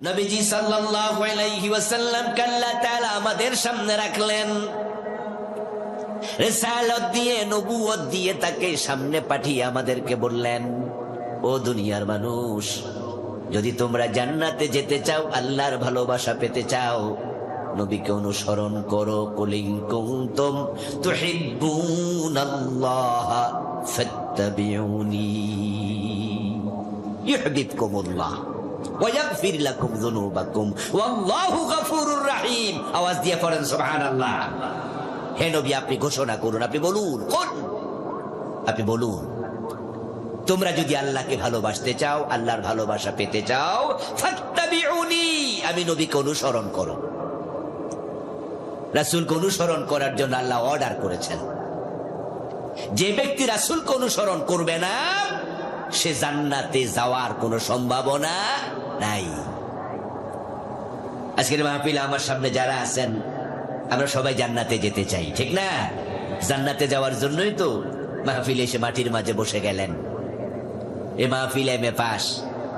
নবীজি সাল্লাল্লাহু আলাইহি ওয়াসাল্লামকে আল্লাহ তাআলা আমাদের সামনে রাখলেন, রিসালাত দিয়ে, নবুয়ত দিয়ে তাকে সামনে পাঠিয়ে আমাদেরকে বললেন, ও দুনিয়ার মানুষ, যদি তোমরা জান্নাতে যেতে চাও, আল্লাহর ভালোবাসা পেতে চাও, নবীকে অনুসরণ করো। কুল ইন কুনতুম তুহিব্বুনাল্লাহ ফাত্তাবিউনি ইউহিব্বুকুমুল্লাহ ওয়া ইয়াগফির লাকুম যুনুবাকুম ওয়াল্লাহু গফুরুর রহিম। আওয়াজ দিয়ে পড়েন সুবহানাল্লাহ। হে নবী, আপনি ঘোষণা করুন, আপনি বলুন, আপনি বলুন, তোমরা যদি আল্লাহকে ভালোবাসতে চাও, আল্লাহর ভালোবাসা পেতে চাও, ফাত্তাবিউনি, আমি নবীকে অনুসরণ করো। রাসূলকে অনুসরণ করার জন্য আল্লাহ অর্ডার করেছেন। যে ব্যক্তি রাসূলকে অনুসরণ করবে না, সে জান্নাতে যাওয়ার কোনো সম্ভাবনা নাই। আজকের মাহফিলে আমার সামনে যারা আছেন, আমরা সবাই জান্নাতে যেতে চাই, ঠিক না? জান্নাতে যাওয়ার জন্যই তো মাহফিলে এসে মাটির মাঝে বসে গেলেন। এ মাহফিলে এমএ পাস,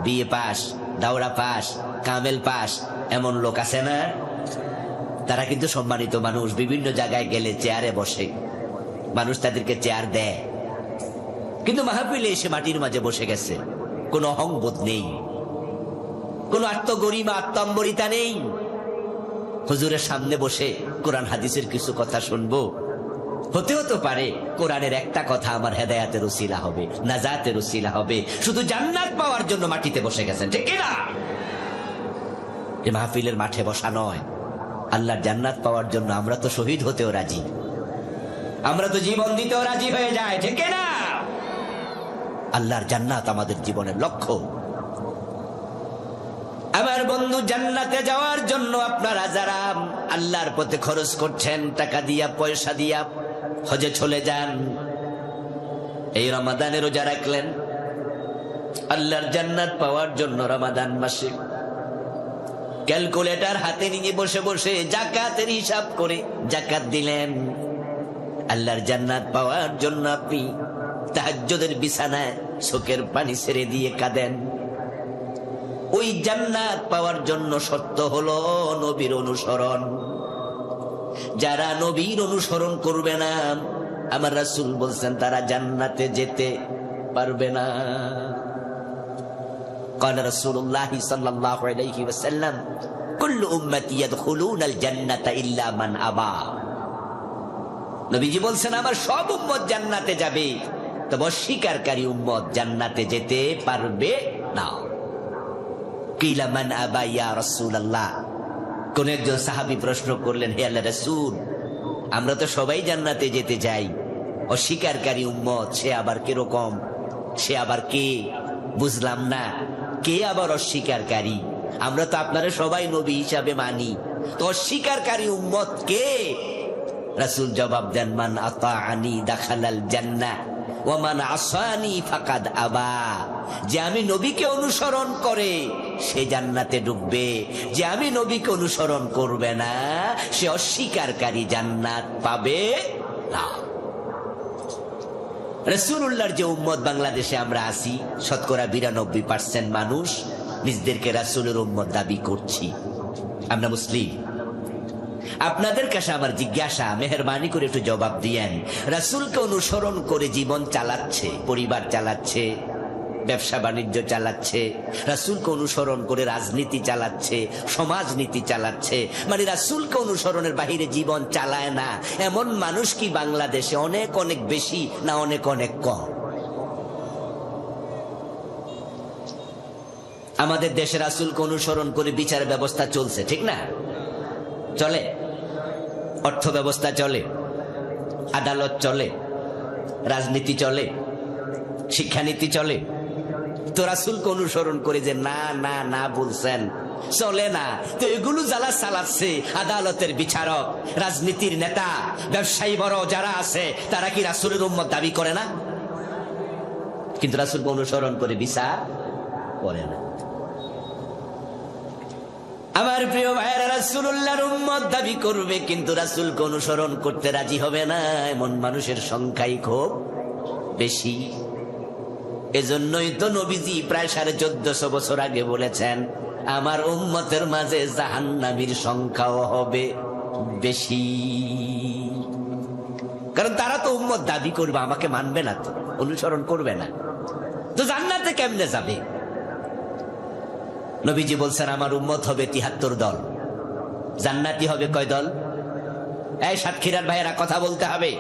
বিএ পাস, দাওরা পাস, কামেল পাস এমন লোক আছে না? তারা কিন্তু সম্মানিত মানুষ। বিভিন্ন জায়গায় গেলে চেয়ারে বসে, মানুষ তাদেরকে চেয়ার দেয়, কিন্তু মাহফিলে এসে মাটির মাঝে বসে গেছে। কোনো অহংবোধ নেই, কোনো আত্মগরিমা, আত্মম্বরিতা নেই। হুজুরের সামনে বসে কোরআন হাদিসের কিছু কথা শুনবো, হতে পারে কোরআনের একটা কথা আমার হেদায়াতের উসিলা হবে, নাজাতের উসিলা হবে। শুধু জান্নাত পাওয়ার জন্য মাটিতে বসে গেছেন, ঠিক কিনা? এই মাহফিলের মাঠে বসা নয়, আল্লাহর জান্নাত পাওয়ার জন্য আমরা তো শহীদ হতেও রাজি, আমরা তো জীবন দিতেও রাজি হয়ে যায়, ঠিক কিনা? আল্লাহর জান্নাত আমাদের জীবনের লক্ষ্য। আমার বন্ধু, জান্নাতে যাওয়ার জন্য আপনারা যারা আল্লাহর পথে খরচ করছেন, টাকা দিয়া, পয়সা দিয়া, হজে চলে যান, এই রমাদানে রোজা রাখলেন, আল্লাহর জান্নাত পাওয়ার জন্য রমাদান মাসে ক্যালকুলেটর হাতে নিয়ে বসে বসে যাকাতের হিসাব করে যাকাত দিলেন। আল্লাহর জান্নাত পাওয়ার জন্য আপনি তাহাজ্জুদের বিছানায় চোখের পানি ছেড়ে দিয়ে কাঁদেন। ওই জান্নাত পাওয়ার জন্য শর্ত হলো নবীর অনুসরণ। যারা নবীর অনুসরণ করবে না, আমার রাসূল বলছেন, তারা জান্নাতে যেতে পারবে না। قال رسول الله صلى الله عليه وسلم كل امتي يدخلون الجنه الا من ابى। নবীজি বলছেন, আমার সব উম্মত জান্নাতে যাবে, তবে অস্বীকারী উম্মত জান্নাতে যেতে পারবে না। কিলা মান আবা ইয়া রাসূলুল্লাহ। কোন একজন সাহাবী প্রশ্ন করলেন, হে আল্লাহর রাসূল, আমরা তো সবাই জান্নাতে যেতে চাই, অস্বীকারী উম্মত সে আবার কিরকম, সে আবার কে? বুঝলাম না, কে আবার অস্বীকারী? আমরা তো আপনারা সবাই নবী হিসাবে মানি, তো অস্বীকারী উম্মত কে? রাসূল জবাব দেন, মান আতাআনি দাখালাল জান্নাহ ওয়া মান আসানি ফাকাদ আবা। যে আমি নবীকে অনুসরণ করে সে জান্নাতে ঢুকবে, যে আমি নবীকে অনুসরণ করবে না সে অস্বীকারী, জান্নাত পাবে না। রাসূলুল্লাহর যে উম্মত বাংলাদেশে আমরা আছি, শতকরা 92% মানুষ নিজেদেরকে রাসূলের উম্মত দাবি করছি। আমরা মুসলিম। আপনাদের কাছে আমার জিজ্ঞাসা, মেহেরবানি করে একটু জবাব দিয়েন, রাসূলকে অনুসরণ করে জীবন চালাচ্ছে, পরিবার চালাচ্ছে, ব্যবসা বাণিজ্য চালাচ্ছে, রাসূলকে অনুসরণ করে রাজনীতি চালাচ্ছে, সমাজনীতি চালাচ্ছে, মানে রাসূলকে অনুসরণের বাহিরে জীবন চালায় না, এমন মানুষ কি বাংলাদেশে অনেক অনেক বেশি না অনেক অনেক কম? আমাদের দেশে রাসূলকে অনুসরণ করে বিচার ব্যবস্থা চলছে, ঠিক না? চলে, অর্থ ব্যবস্থা চলে, আদালত চলে, রাজনীতি চলে, শিক্ষানীতি চলে। তো রাসূলকে অনুসরণ করে যে না না না বলছেন, চলে না। তো এগুলো যারা চালাচ্ছে, আদালতের বিচারক, রাজনীতির নেতা, ব্যবসায়ী বড় যারা আছে, তারা কি রাসূলের উম্মত দাবি করে না? কিন্তু রাসূলকে অনুসরণ করে বিচার করে না। আমার প্রিয় ভাইয়েরা, রাসূলুল্লাহর উম্মত দাবি করবে কিন্তু রাসূলকে অনুসরণ করতে রাজি হবে না, এমন মানুষের সংখ্যাই খুব বেশি। এজন্যই তো নবীজি প্রায় 1450 বছর আগে বলেছেন, আমার উম্মতের মাঝে জাহান্নামীর সংখ্যাও হবে বেশি। কারণ তারা তো উম্মত দাবি করবে, আমাকে মানবে না, তো অনুসরণ করবে না, তো জান্নাতে কেমনে যাবে? নবীজি বলছেন আমার উম্মত হবে ৭৩ দল, জান্নাতি হবে কয় দল? এই সাতক্ষীরার ভাইয়েরা কথা বলতে হবে,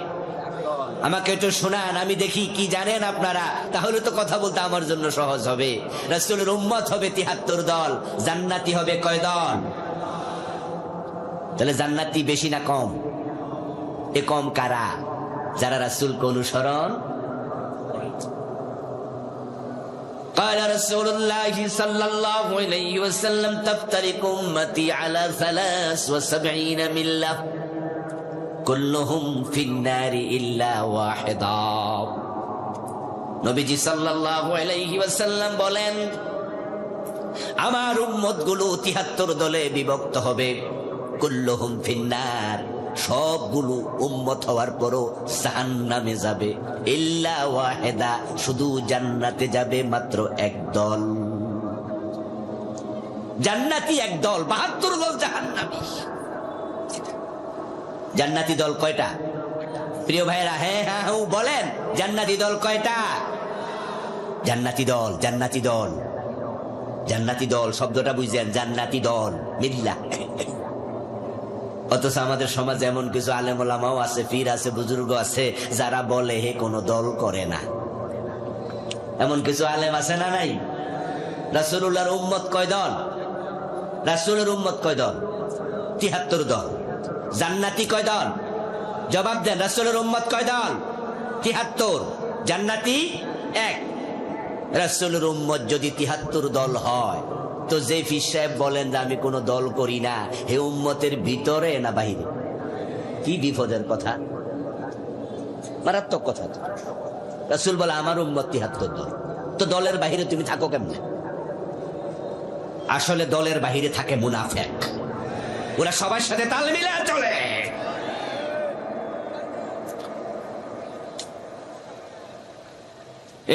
আমাকে একটু শোনান, আমি দেখি কি জানেন আপনারা, তাহলে তো কথা বলতে আমার জন্য সহজ হবে। রাসূলের উম্মত হবে ৭৩ দল, জান্নাতি হবে কয় দল? তাহলে জান্নাতি বেশি না কম? এ কম কারা? যারা রাসূলকে অনুসরণ। قال رسول الله صلى الله عليه وسلم تفترق أمتي على 73 ملة كلهم في النار إلا واحدا। নবীজি সাল্লাল্লাহু আলাইহি ওয়াসাল্লাম বলেন আমার উম্মত গুলো ৭৩ দলে বিভক্ত হবে, কুল্লুহুম ফিন্নার, সবগুলো উম্মত হওয়ার পরও জাহান্নামে যাবে, ইল্লা ওয়াহিদা, শুধু জান্নাতে যাবে মাত্র এক দল। জান্নাতি এক দল, ৭২ দল জাহান্নামী। জান্নাতি দল কয়টা প্রিয় ভাইরা? হ্যাঁ হ্যাঁ বলেন, জান্নাতি দল কয়টা? জান্নাতি দল, জান্নাতি দল, জান্নাতি দল শব্দটা বুঝছেন? জান্নাতি দল মিল্লাহ। অথচ আমাদের সমাজে এমন কিছু আলেম ওলামাও আছে, পীর আছে, বুজুর্গ আছে, যারা বলে হে কোন দল করে না। এমন কিছু আলেম আছে না নাই? রাসূলুল্লাহর উম্মত কয় দল? রাসূলের উম্মত কয় দল? ৭৩ দল। জান্নাতি কয় দল? জবাব দেন, রাসূলের উম্মত কয় দল? ৭৩, জান্নাতি এক। রাসূলের উম্মত যদি ৭৩ দল হয়, তো যে পীর সাহেব বলেন যে আমি কোন দল করি না, হে উম্মতের ভিতরে না বাহিরে? কি বিপদের কথা, মারাত্মক কথা। রাসূল বলে আমার উম্মত ৭৩ দল, তো দলের বাহিরে তুমি থাকো কেমনে? আসলে দলের বাহিরে থাকে মুনাফিক, ওরা সবার সাথে তাল মিলে চলে।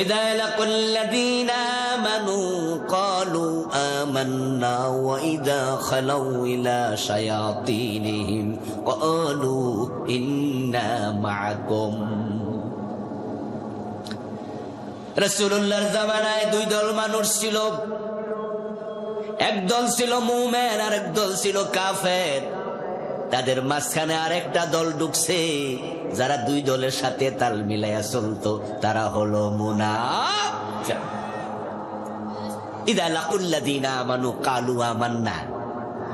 إذا لقوا الذين آمنوا قالوا آمنا وإذا خلوا إلى شياطينهم قالوا إنا معكم। রাসূলুল্লাহর জামানায় 2 দল মানুষ ছিল, এক দল ছিল মুমিন আর এক দল ছিল কাফের। তাদের মাঝখানে আরেকটা দল ঢুকছে, যারা 2 দলের সাথে তাল মিলাইয়া চলতো, তারা হলো মুনাফিক। ইযা লাকুল্লাযীনা আমানু ক্বালু আমান্না,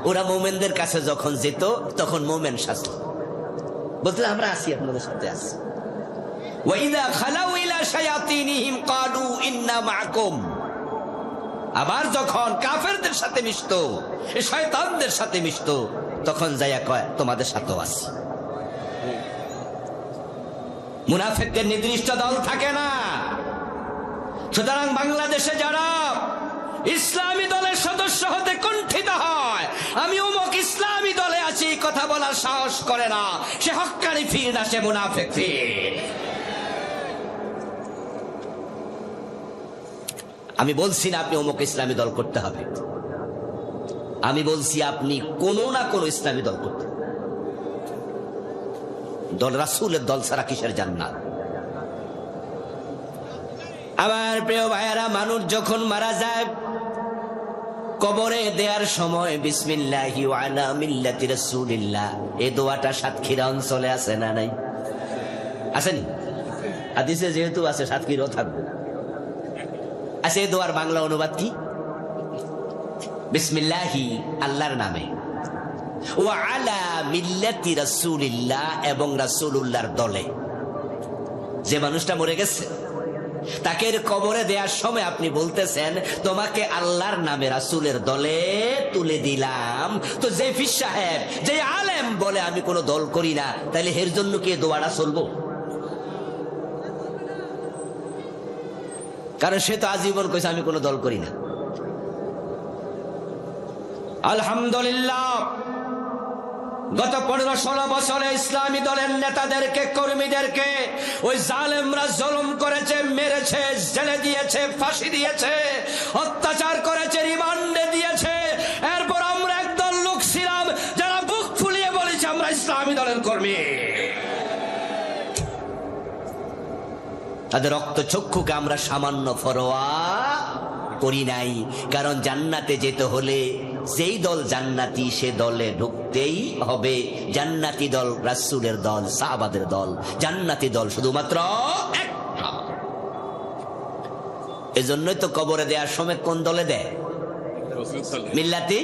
ওরা মুমিনদের কাছে যখন যেত তখন মুমিন সাজত, বলতো আমরা আছি, আপনাদের সাথে আছি। ওয়া ইযা খালাউ ইলা শায়াতিনিহিম ক্বালু ইন্না মাআকুম, আবার যখন কাফেরদের সাথে মিশতো, শয়তানদের সাথে মিশতো, তখন যাইয়া কয় তোমাদের সাথেও আছি। মুনাফিকদের নির্দিষ্ট দল থাকে না। সুতরাং বাংলাদেশে যারা ইসলামী দলের সদস্য হতে কুণ্ঠিত হয়, আমি অমুক ইসলামী দলে আছি কথা বলার সাহস করে না, সে হক্কানি পীর না, সে মুনাফিক পীর। আমি বলছি না আপনি অমুক ইসলামী দল করতে হবে, আমি বলছি আপনি কোন না কোন ইসলামী দল করতে। দল রাসূলের দল ছাড়া কিসের জান্নাত? আমার প্রিয় ভাইয়েরা, মানুষ যখন মারা যায়, কবরে দেওয়ার সময় বিসমিল্লাহি ওয়া আলা মিল্লাতি রাসূলিল্লাহ, এই দোয়াটা সাতক্ষীরা অঞ্চলে আছে না নাই? আসেনি? হাদিসে যেহেতু আছে, সাতক্ষীরাও থাকবে। আচ্ছা, এই দোয়ার বাংলা অনুবাদ কি? বিসমিল্লাহি, আল্লাহর নামে, ওয়া আলা মিল্লাতি রাসূলিল্লাহ, এবং রাসূলুল্লাহর দলে। যে মানুষটা মরে গেছে, তাকে কবরে দেওয়ার সময় আপনি বলতেছেন তোমাকে আল্লাহর নামে রাসূলের দলে তুলে দিলাম। তো যে পীর সাহেব, যে আলেম বলে আমি কোন দল করি না, তাহলে এর জন্য কি দোয়াটা চলবো? কারণ সে তো আজীবন কইছে আমি কোন দল করি না। আলহামদুলিল্লাহ, গত 15-16 বছরে ইসলামী দলের নেতাদেরকে, কর্মীদেরকে ওই জালেমরা জুলুম করেছে, মেরেছে, জেলে দিয়েছে, ফাঁসি দিয়েছে, অত্যাচার করেছে, রিমান্ডে দিয়েছে। ইসলামী দলের কর্মী। তাদের রক্ত চক্ষুকে আমরা সামান্য ফরোয়া করি নাই, কারণ জান্নাতে যেতে হলে যেই দল জান্নাতি সে দলে ঢুকতেই হবে। জান্নাতি দল রাসূলের দল, সাহাবাদের দল। জান্নাতি দল শুধুমাত্র একটা। এজন্যই তো কবরে দেওয়ার সময় কোন দলে দেয়? মিল্লাতি।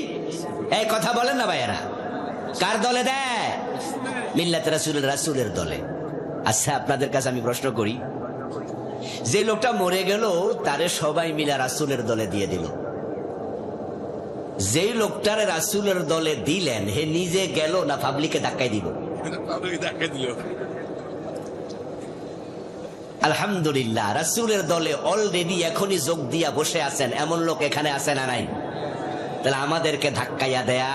এই কথা বলেন না ভাইয়েরা, কার দলে দেয়? মিল্লাতে রাসূলের দলে। আচ্ছা, আপনাদের কাছে আমি প্রশ্ন করি, যে লোকটা মরে গেল তারে সবাই মিলা রাসূলের দলে দিয়ে দিল, যেই লোকটারে রাসূলের দলে দিলেন হে নিজে গেল না পাবলিকে ধাক্কাই দিল? আলহামদুলিল্লাহ, রাসূলের দলে অলরেডি এখনই যোগ দিয়া বসে আছেন এমন লোক এখানে আছে না নাই? তাহলে আমাদেরকে ধাক্কাইয়া দেয়া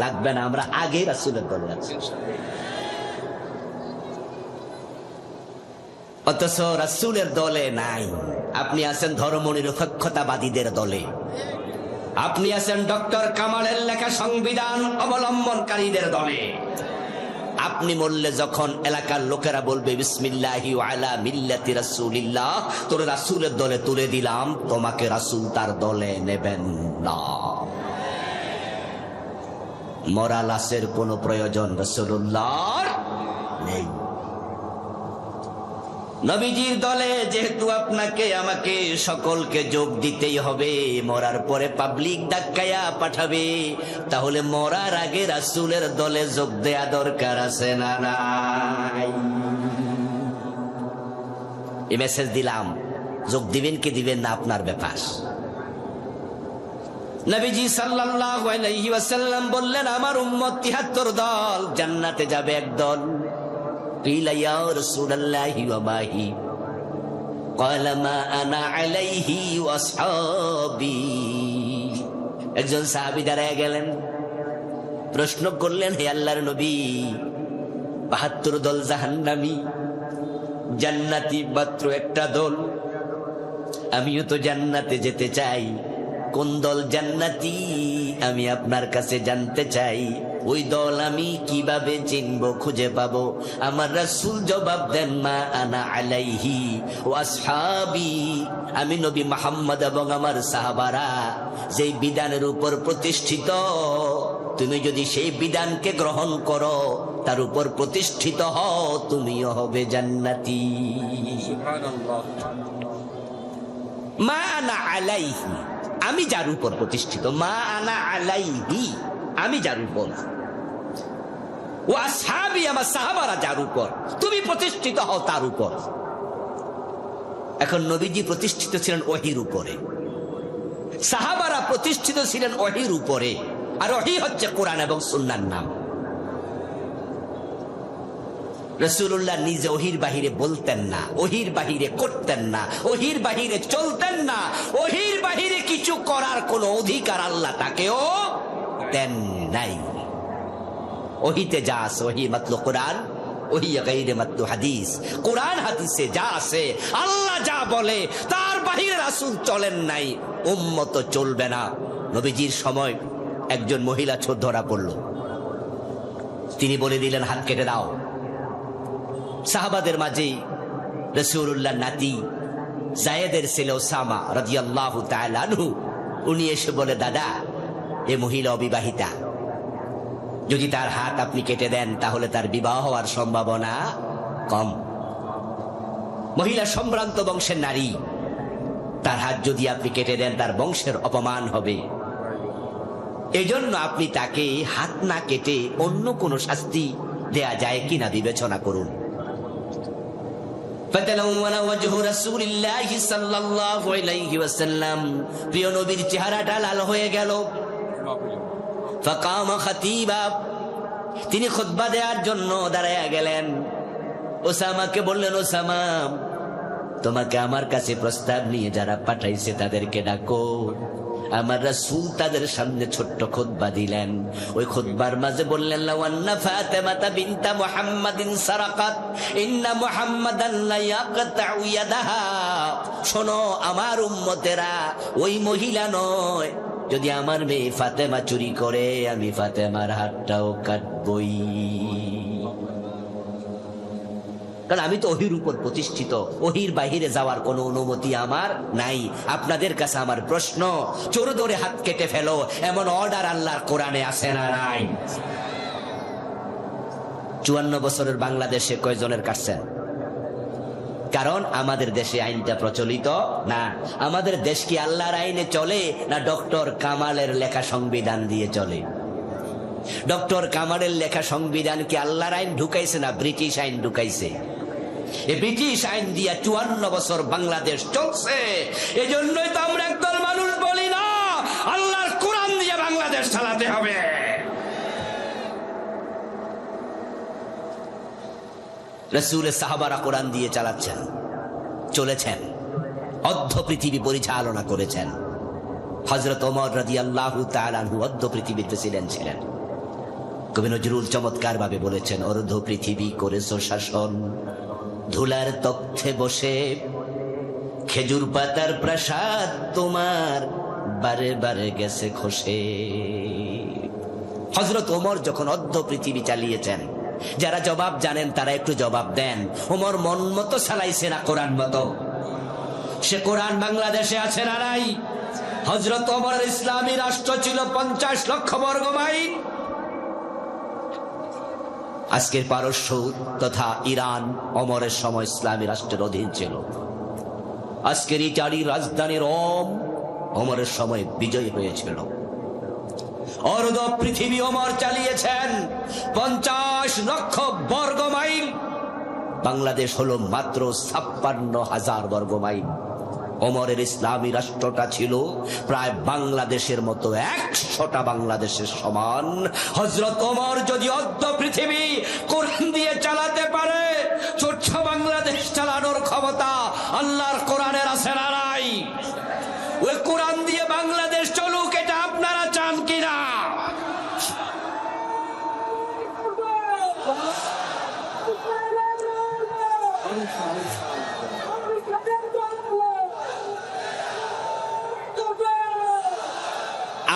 লাগবে না, আমরা আগে রাসূলের দলে আছি। অথচ রাসূলের দলে নাই। আপনি আছেন ধর্মনিরপেক্ষতাবাদীদের দলে, আপনি আছেন ডক্টর কামালের লেখা সংবিধান অবলম্বনকারীদের দলে। আপনি মরলে যখন এলাকার লোকেরা বলবে বিসমিল্লাহি ওয়া আলা মিল্লাতি রাসূলিল্লাহ, তোর রাসূলের দলে তুলে দিলাম, তোমাকে রাসূল তার দলে নেবেন না। মরা লাশের কোনো প্রয়োজন রাসূলুল্লাহর নেই। নবীজির দলে যেহেতু আপনাকে আমাকে সকলকে যোগ দিতেই হবে, মরার পরে পাবলিক ধাক্কায়া পাঠাবে, তাহলে মরার আগে রাসূলের দলে যোগ দেয়া দরকার আছে না নাই? এই মেসেজ দিলাম, যোগ দিবেন কি দিবেন না আপনার ব্যাপার। নবীজি সাল্লাল্লাহু আলাইহি ওয়াসাল্লাম বললেন, আমার উম্মত ৭৩ দল, জান্নাতে যাবে এক দল। قيل يا رسول الله وما هي قال ما انا عليه واصحابي। একজন সাহাবী দাঁড়ায় গেলেন, প্রশ্ন করলেন, হে আল্লাহর নবী, ৭২ দল জাহান্নামী, জান্নাতি মাত্র একটা দল, আমিও তো জান্নাতে যেতে চাই, কোন দল জান্নাতি আমি আপনার কাছে জানতে চাই। ওই দল আমি কিভাবে চিনবো, খুঁজে পাবো? আমার রাসূল জবাব দেন, মা আনা আলাইহি ওয়া আসহাবি, আমি নবী মুহাম্মদ এবং আমার সাহাবারা যেই বিধানের উপর প্রতিষ্ঠিত, তুমি যদি সেই বিধানকে গ্রহণ করো, তার উপর প্রতিষ্ঠিত হও, তুমিও হবে জান্নাতি। মা আনা আলাইহি, আমি যার উপর প্রতিষ্ঠিত, মা আনা আলাইহি, আমি যার উপর, ও আসহাবি, আমার সাহাবারা যার উপর, তুমি প্রতিষ্ঠিত হও তার উপর। এখন নবীজি প্রতিষ্ঠিত ছিলেন ওহীর উপরে, সাহাবারা প্রতিষ্ঠিত ছিলেন ওহীর উপরে, আর ওহী হচ্ছে কোরআন এবং সুন্নাহর নাম। রাসূলুল্লাহ নিজে ওহীর বাহিরে বলতেন না, ওহীর বাহিরে করতেন না, ওহীর বাহিরে চলতেন না, ওহীর বাহিরে কিছু করার কোনো অধিকার আল্লাহ তাকেও দেন নাই। ওহীতে যা আছে, ওহী মাতলু কোরআন, ওহী গায়রে মাতলু হাদিস। কোরআন হাদিসে যা আছে, আল্লাহ যা বলে তার বাহিরে রাসূল চলেন নাই, উম্মত চলবে না। নবীজির সময় একজন মহিলা চোর ধরা পড়ল, তিনি বলে দিলেন, হাত কেটে দাও। সাহাবাদের মাঝে রাসূলুল্লাহর নাতি যায়েদের ছেলে ওসামা রাদিয়াল্লাহু তাআলা আনহু, উনি এসে বলে, দাদা, এ মহিলা অবিবাহিতা, যদি তার হাত আপনি কেটে দেন তাহলে তার বিবাহ হওয়ার সম্ভাবনা কম। মহিলা সম্ভ্রান্ত বংশের নারী, তার হাত যদি আপনি কেটে দেন তার বংশের অপমান হবে। এজন্য আপনি তাকে হাত না কেটে অন্য কোনো শাস্তি দেয়া যায় কিনা বিবেচনা করুন। ফাতালাওয়ানা ওয়াজহু রাসূলিল্লাহি সাল্লাল্লাহু আলাইহি ওয়াসাল্লাম, প্রিয় নবীর চেহারাটা লাল হয়ে গেল। ফাকামা খাতিবা, তিনি খুতবা দেওয়ার জন্য দাঁড়ায়া গেলেন। ওসামাকে বললেন, ওসামা, তোমাকে আমার কাছে প্রস্তাব নিয়ে যারা পাঠাইছে তাদেরকে ডাকো। আমার রাসূল তাদের সামনে ছোট্ট খুতবা দিলেন। ওই খুতবার মাঝে বললেন, লাওয়ান্না ফাতিমাতা বিনতা মুহাম্মাদিন সারাকাত ইন্না মুহাম্মাদান লা ইয়াকতাউ ইয়াদাহা। শোনো আমার উম্মতেরা, ওই মহিলা নয়, যদি আমার মেয়ে ফাতেমা চুরি করে আমি ফাতেমার হাতটাও কাটবই, কারণ আমি তো ওহির উপর প্রতিষ্ঠিত, ওহির বাহিরে যাওয়ার কোনো অনুমতি আমার নাই। আপনাদের কাছে আমার প্রশ্ন, চোর ধরে হাত কেটে ফেলো এমন অর্ডার আল্লাহর কোরআনে আছে না নাই? 54 বছরের বাংলাদেশে কয়জনের কাটছেন? কারণ আমাদের দেশে আইনটা প্রচলিত না। আমাদের দেশ কি আল্লাহর আইনে চলে না ডক্টর কামালের লেখা সংবিধান দিয়ে চলে? ডক্টর কামালের লেখা সংবিধান কি আল্লাহর আইন ঢুকাইছে না ব্রিটিশ আইন ঢুকাইছে? এই ব্রিটিশ আইন দিয়া 54 বছর বাংলাদেশ চলছে। এজন্যই তো আমরা একদল মানুষ বলি না আল্লাহর কোরআন দিয়ে বাংলাদেশ চালাতে হবে। রাসূলের সাহাবারা কোরআন দিয়ে চালাচ্ছেন, চলেছেন, অর্ধ পৃথিবী পরিচালনা করেছেন। হযরত ওমর রাদিয়াল্লাহু তাআলা আনহু অর্ধ পৃথিবীতে ছিলেন। কবি নজরুল চমৎকার ভাবে বলেছেন, অর্ধ পৃথিবী করেছো শাসন, ধুলার তখ্তে বসে খেজুর পাতার প্রাসাদ তোমার বারে বারে গেছে খসে। হযরত ওমর যখন অর্ধ পৃথিবী চালিয়েছেন, যারা জবাব জানেন তারা একটু জবাব দেন। ওমর মন মতো চালাইছে না কোরআন মতো? সে কোরআন বাংলাদেশে আছে না নাই? হযরত ওমর ইসলামী রাষ্ট্র ছিল 50 লক্ষ বর্গ মাইল। আজকের পারস্য তথা ইরান ওমরের সময় ইসলামী রাষ্ট্রের অধীন ছিল। আজকের ইটালির রাজধানী রোম ওমরের সময় বিজয় হয়েছিল। অর্ধ পৃথিবী ওমর চালিয়েছেন, 50 লক্ষ বর্গ মাইল। বাংলাদেশ হলো মাত্র 56,000 বর্গ মাইল। ওমরের ইসলামী রাষ্ট্রটা ছিল প্রায় বাংলাদেশের মতো 100টা বাংলাদেশের সমান। হযরত ওমর যদি অর্ধ পৃথিবী কোরআন দিয়ে চালাতে পারে, ছোট্ট বাংলাদেশ চালানোর ক্ষমতা আল্লাহর কোরআনের আছে না নাই? ওই কোরআন দিয়ে বাংলাদেশ চলুক, এটা আপনারা চান কিনা?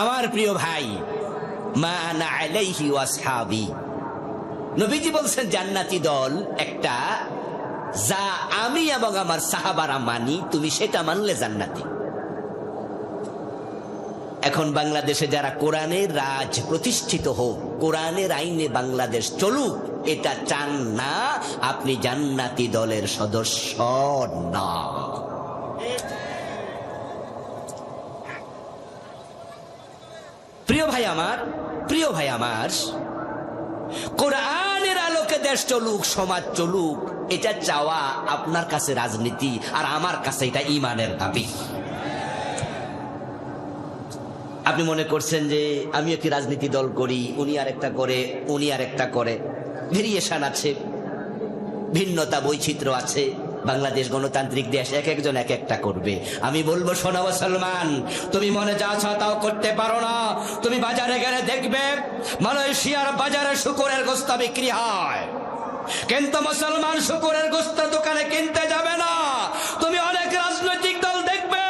আমার প্রিয় ভাই, মা আনা আলাইহি ওয়া আসহাবি, নবীজি বলছেন জান্নাতি দল একটা, যা আমি এবং আমার সাহাবারা মানি, তুমি সেটা মানলে জান্নাতি। এখন বাংলাদেশে যারা কোরআনের রাজ প্রতিষ্ঠিত হোক, কোরআনের আইনে বাংলাদেশ চলুক, এটা চান না, আপনি জান্নাতি দলের সদস্য না। প্রিয় ভাই আমার, কোরআনের আলোকে দেশ চলুক, সমাজ চলুক, এটা চাওয়া আপনার কাছে রাজনীতি, আর আমার কাছে এটা ঈমানের দাবি। আপনি মনে করছেন যে আমি একটি রাজনীতি দল করি, উনি আরেকটা করে, উনি আরেকটা করে, ভেরিয়েশন আছে, ভিন্নতা বৈচিত্র্য আছে। বাংলাদেশ গণতান্ত্রিক দেশ, এক একজন এক একটা করবে। আমি বলবো, শোনো মুসলমান, তুমি মনে যা চাও তাও করতে পারো না। তুমি বাজারে গেলে দেখবে মালয়েশিয়ার বাজারে শুকরের গোশত বিক্রি হয়, কিন্তু মুসলমান শুকরের গোশত দোকানে কিনতে যাবে না। তুমি অনেক রাজনৈতিক দল দেখবে,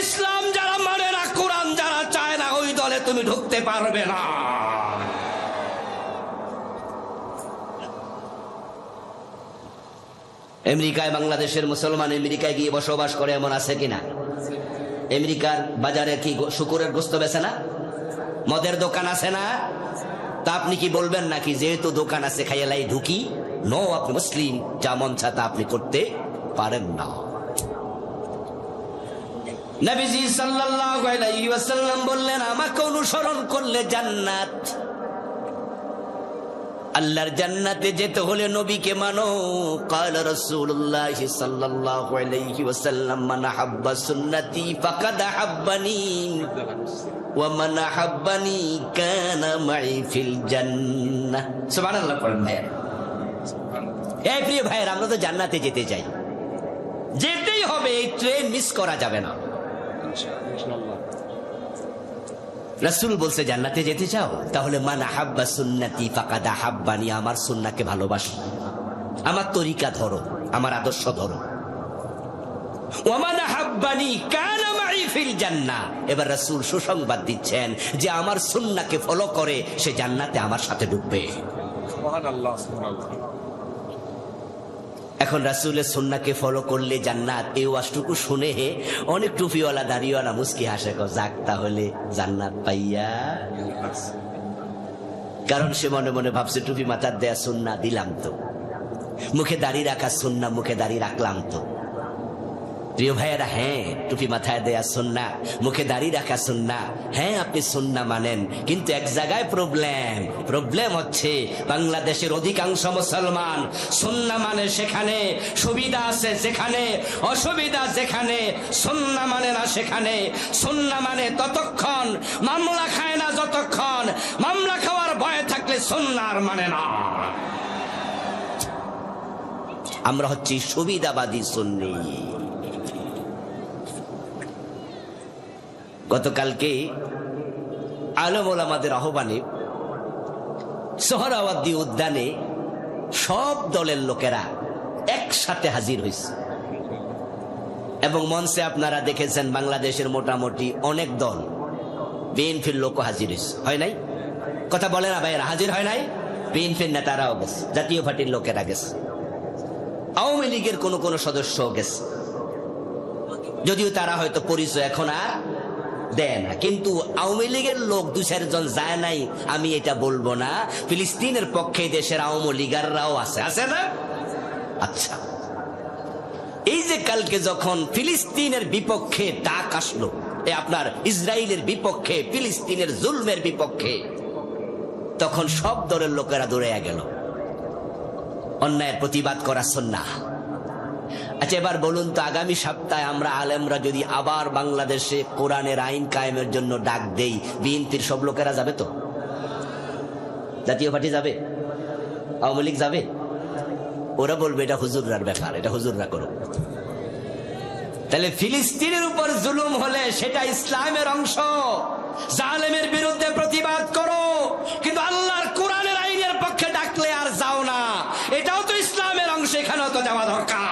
ইসলাম যারা মানে না, কোরআন যারা চায় না, ওই দলে তুমি ঢুকতে পারবে না। আমেরিকায় বাংলাদেশের মুসলমান আমেরিকায় গিয়ে বসবাস করে, এমন আছে কিনা? আমেরিকার বাজারে কি শুকরের গোশত বেচে না? মদের দোকান আছে না? তা আপনি কি বলবেন নাকি যেহেতু দোকান আছে খাইয়ালাই ঢুকি? নো, আপনি মুসলিম, যা মন চায় তা আপনি করতে পারেন না। নবীজি সাল্লাল্লাহু আলাইহি ওয়াসাল্লাম বললেন, আমাকে অনুসরণ করলে জান্নাত। আল্লাহর জান্নাতে যেতে হলে নবীকে মানো। قال رسول الله صلى الله عليه وسلم من حب سنتي فقد حبني ومن حبني كان معي في الجنة। সুবহানাল্লাহ পড়েন ভাই। এই প্রিয় ভাইরা, আমরা তো জান্নাতে যেতে চাই, যেতেই হবে, এই ট্রেন মিস করা যাবে না। ইনশাআল্লাহ। রাসূল বলছে জান্নাতে যেতে চাও, তাহলে মান আহাব্বা সুন্নতি ফাকাদ আহাব্বানি, আমার সুন্নাহকে ভালোবাসো, আমার তরিকা ধরো, আমার আদর্শ ধরো। ওয়ামান আহাব্বানি কানা মাই ফিল জান্নাহ। এবার রাসূল সুসংবাদ দিচ্ছেন যে আমার সুন্নাহকে ফলো করে সে জান্নাতে আমার সাথে ঢুকবে। সুবহানাল্লাহ, সুবহানাল্লাহ। এখন রাসূলের সুন্নাহকে ফলো করলে জান্নাত, এই ওয়াজটুকু শুনে অনেক টুপিওয়ালা দাড়িওয়ালা মুস্কি হাসে, যাক তাহলে জান্নাত পাইয়া। কারণ সে মনে মনে ভাবছে টুপি মাথার দেয়া সুন্নাহ দিলাম তো, মুখে দাড়ি রাখা সুন্নাহ মুখে দাড়ি রাখলাম তো। প্রিয় ভাইয়েরা, হ্যাঁ টুপি মাথায় দেয়া সুন্নাহ, মুখে দাড়ি রাখা সুন্নাহ, হ্যাঁ আপনি সুন্নাহ মানেন, কিন্তু এক জায়গায় প্রবলেম হচ্ছে বাংলাদেশের অধিকাংশ মুসলমান সুন্নাহ মানে সেখানে সুবিধা আছে যেখানে, অসুবিধা যেখানে, সুন্নাহ মানে না সেখানে। সুন্নাহ মানে ততক্ষণ মামলা খায় না যতক্ষণ, মামলা খাওয়ার ভয়ে থাকলে সুন্নাহ আর মানে না। আমরা হচ্ছি সুবিধাবাদী সুন্নি। গতকালকে আলেম ওলামাদের আহ্বানে সোহরাওয়ার্দী উদ্যানে সব দলের লোকেরা একসাথে হাজির হয়েছে এবং মঞ্চে আপনারা দেখেছেন বাংলাদেশের মোটামুটি অনেক দল, বিএনপির লোক হাজির হয়েছে, হয় নাই? কথা বলে না ভাইয়েরা, হাজির হয় নাই? বিএনপির নেতারাও গেছে, জাতীয় পার্টির লোকেরা গেছে, আওয়ামী লীগের কোন কোন সদস্য গেছে, যদিও তারা হয়তো পরিচয় এখন আর দেয় না, কিন্তু আওয়ামী লীগের লোক দু চারজন যায় নাই আমি এটা বলবো না। ফিলিস্তিনের পক্ষে দেশের আওয়ামী লীগাররাও আছে না? আচ্ছা, এই যে কালকে যখন ফিলিস্তিনের বিপক্ষে ডাক আসলো, আপনার ইসরায়েলের বিপক্ষে, ফিলিস্তিনের জুলমের বিপক্ষে, তখন সব দলের লোকেরা দৌড়ে গেল অন্যায়ের প্রতিবাদ করা সুন্নাহ। আচ্ছা এবার বলুন তো, আগামী সপ্তাহে আমরা আলেমরা যদি আবার বাংলাদেশে কোরআনের আইন কায়েমের জন্য ডাক দেই, বিএনপির সব লোকেরা যাবে তো? জাতীয় পার্টি যাবে? আওয়ামী লীগ যাবে? ওরা বলবে এটা হুজুররার ব্যাপার, এটা হুজুররা করো। তাহলে ফিলিস্তিনের উপর জুলুম হলে সেটা ইসলামের অংশ, জালেমের বিরুদ্ধে প্রতিবাদ করো, কিন্তু আল্লাহর কোরআনের আইনের পক্ষে ডাকলে আর যাও না, এটাও তো ইসলামের অংশ, এখানেও তো যাওয়া দরকার।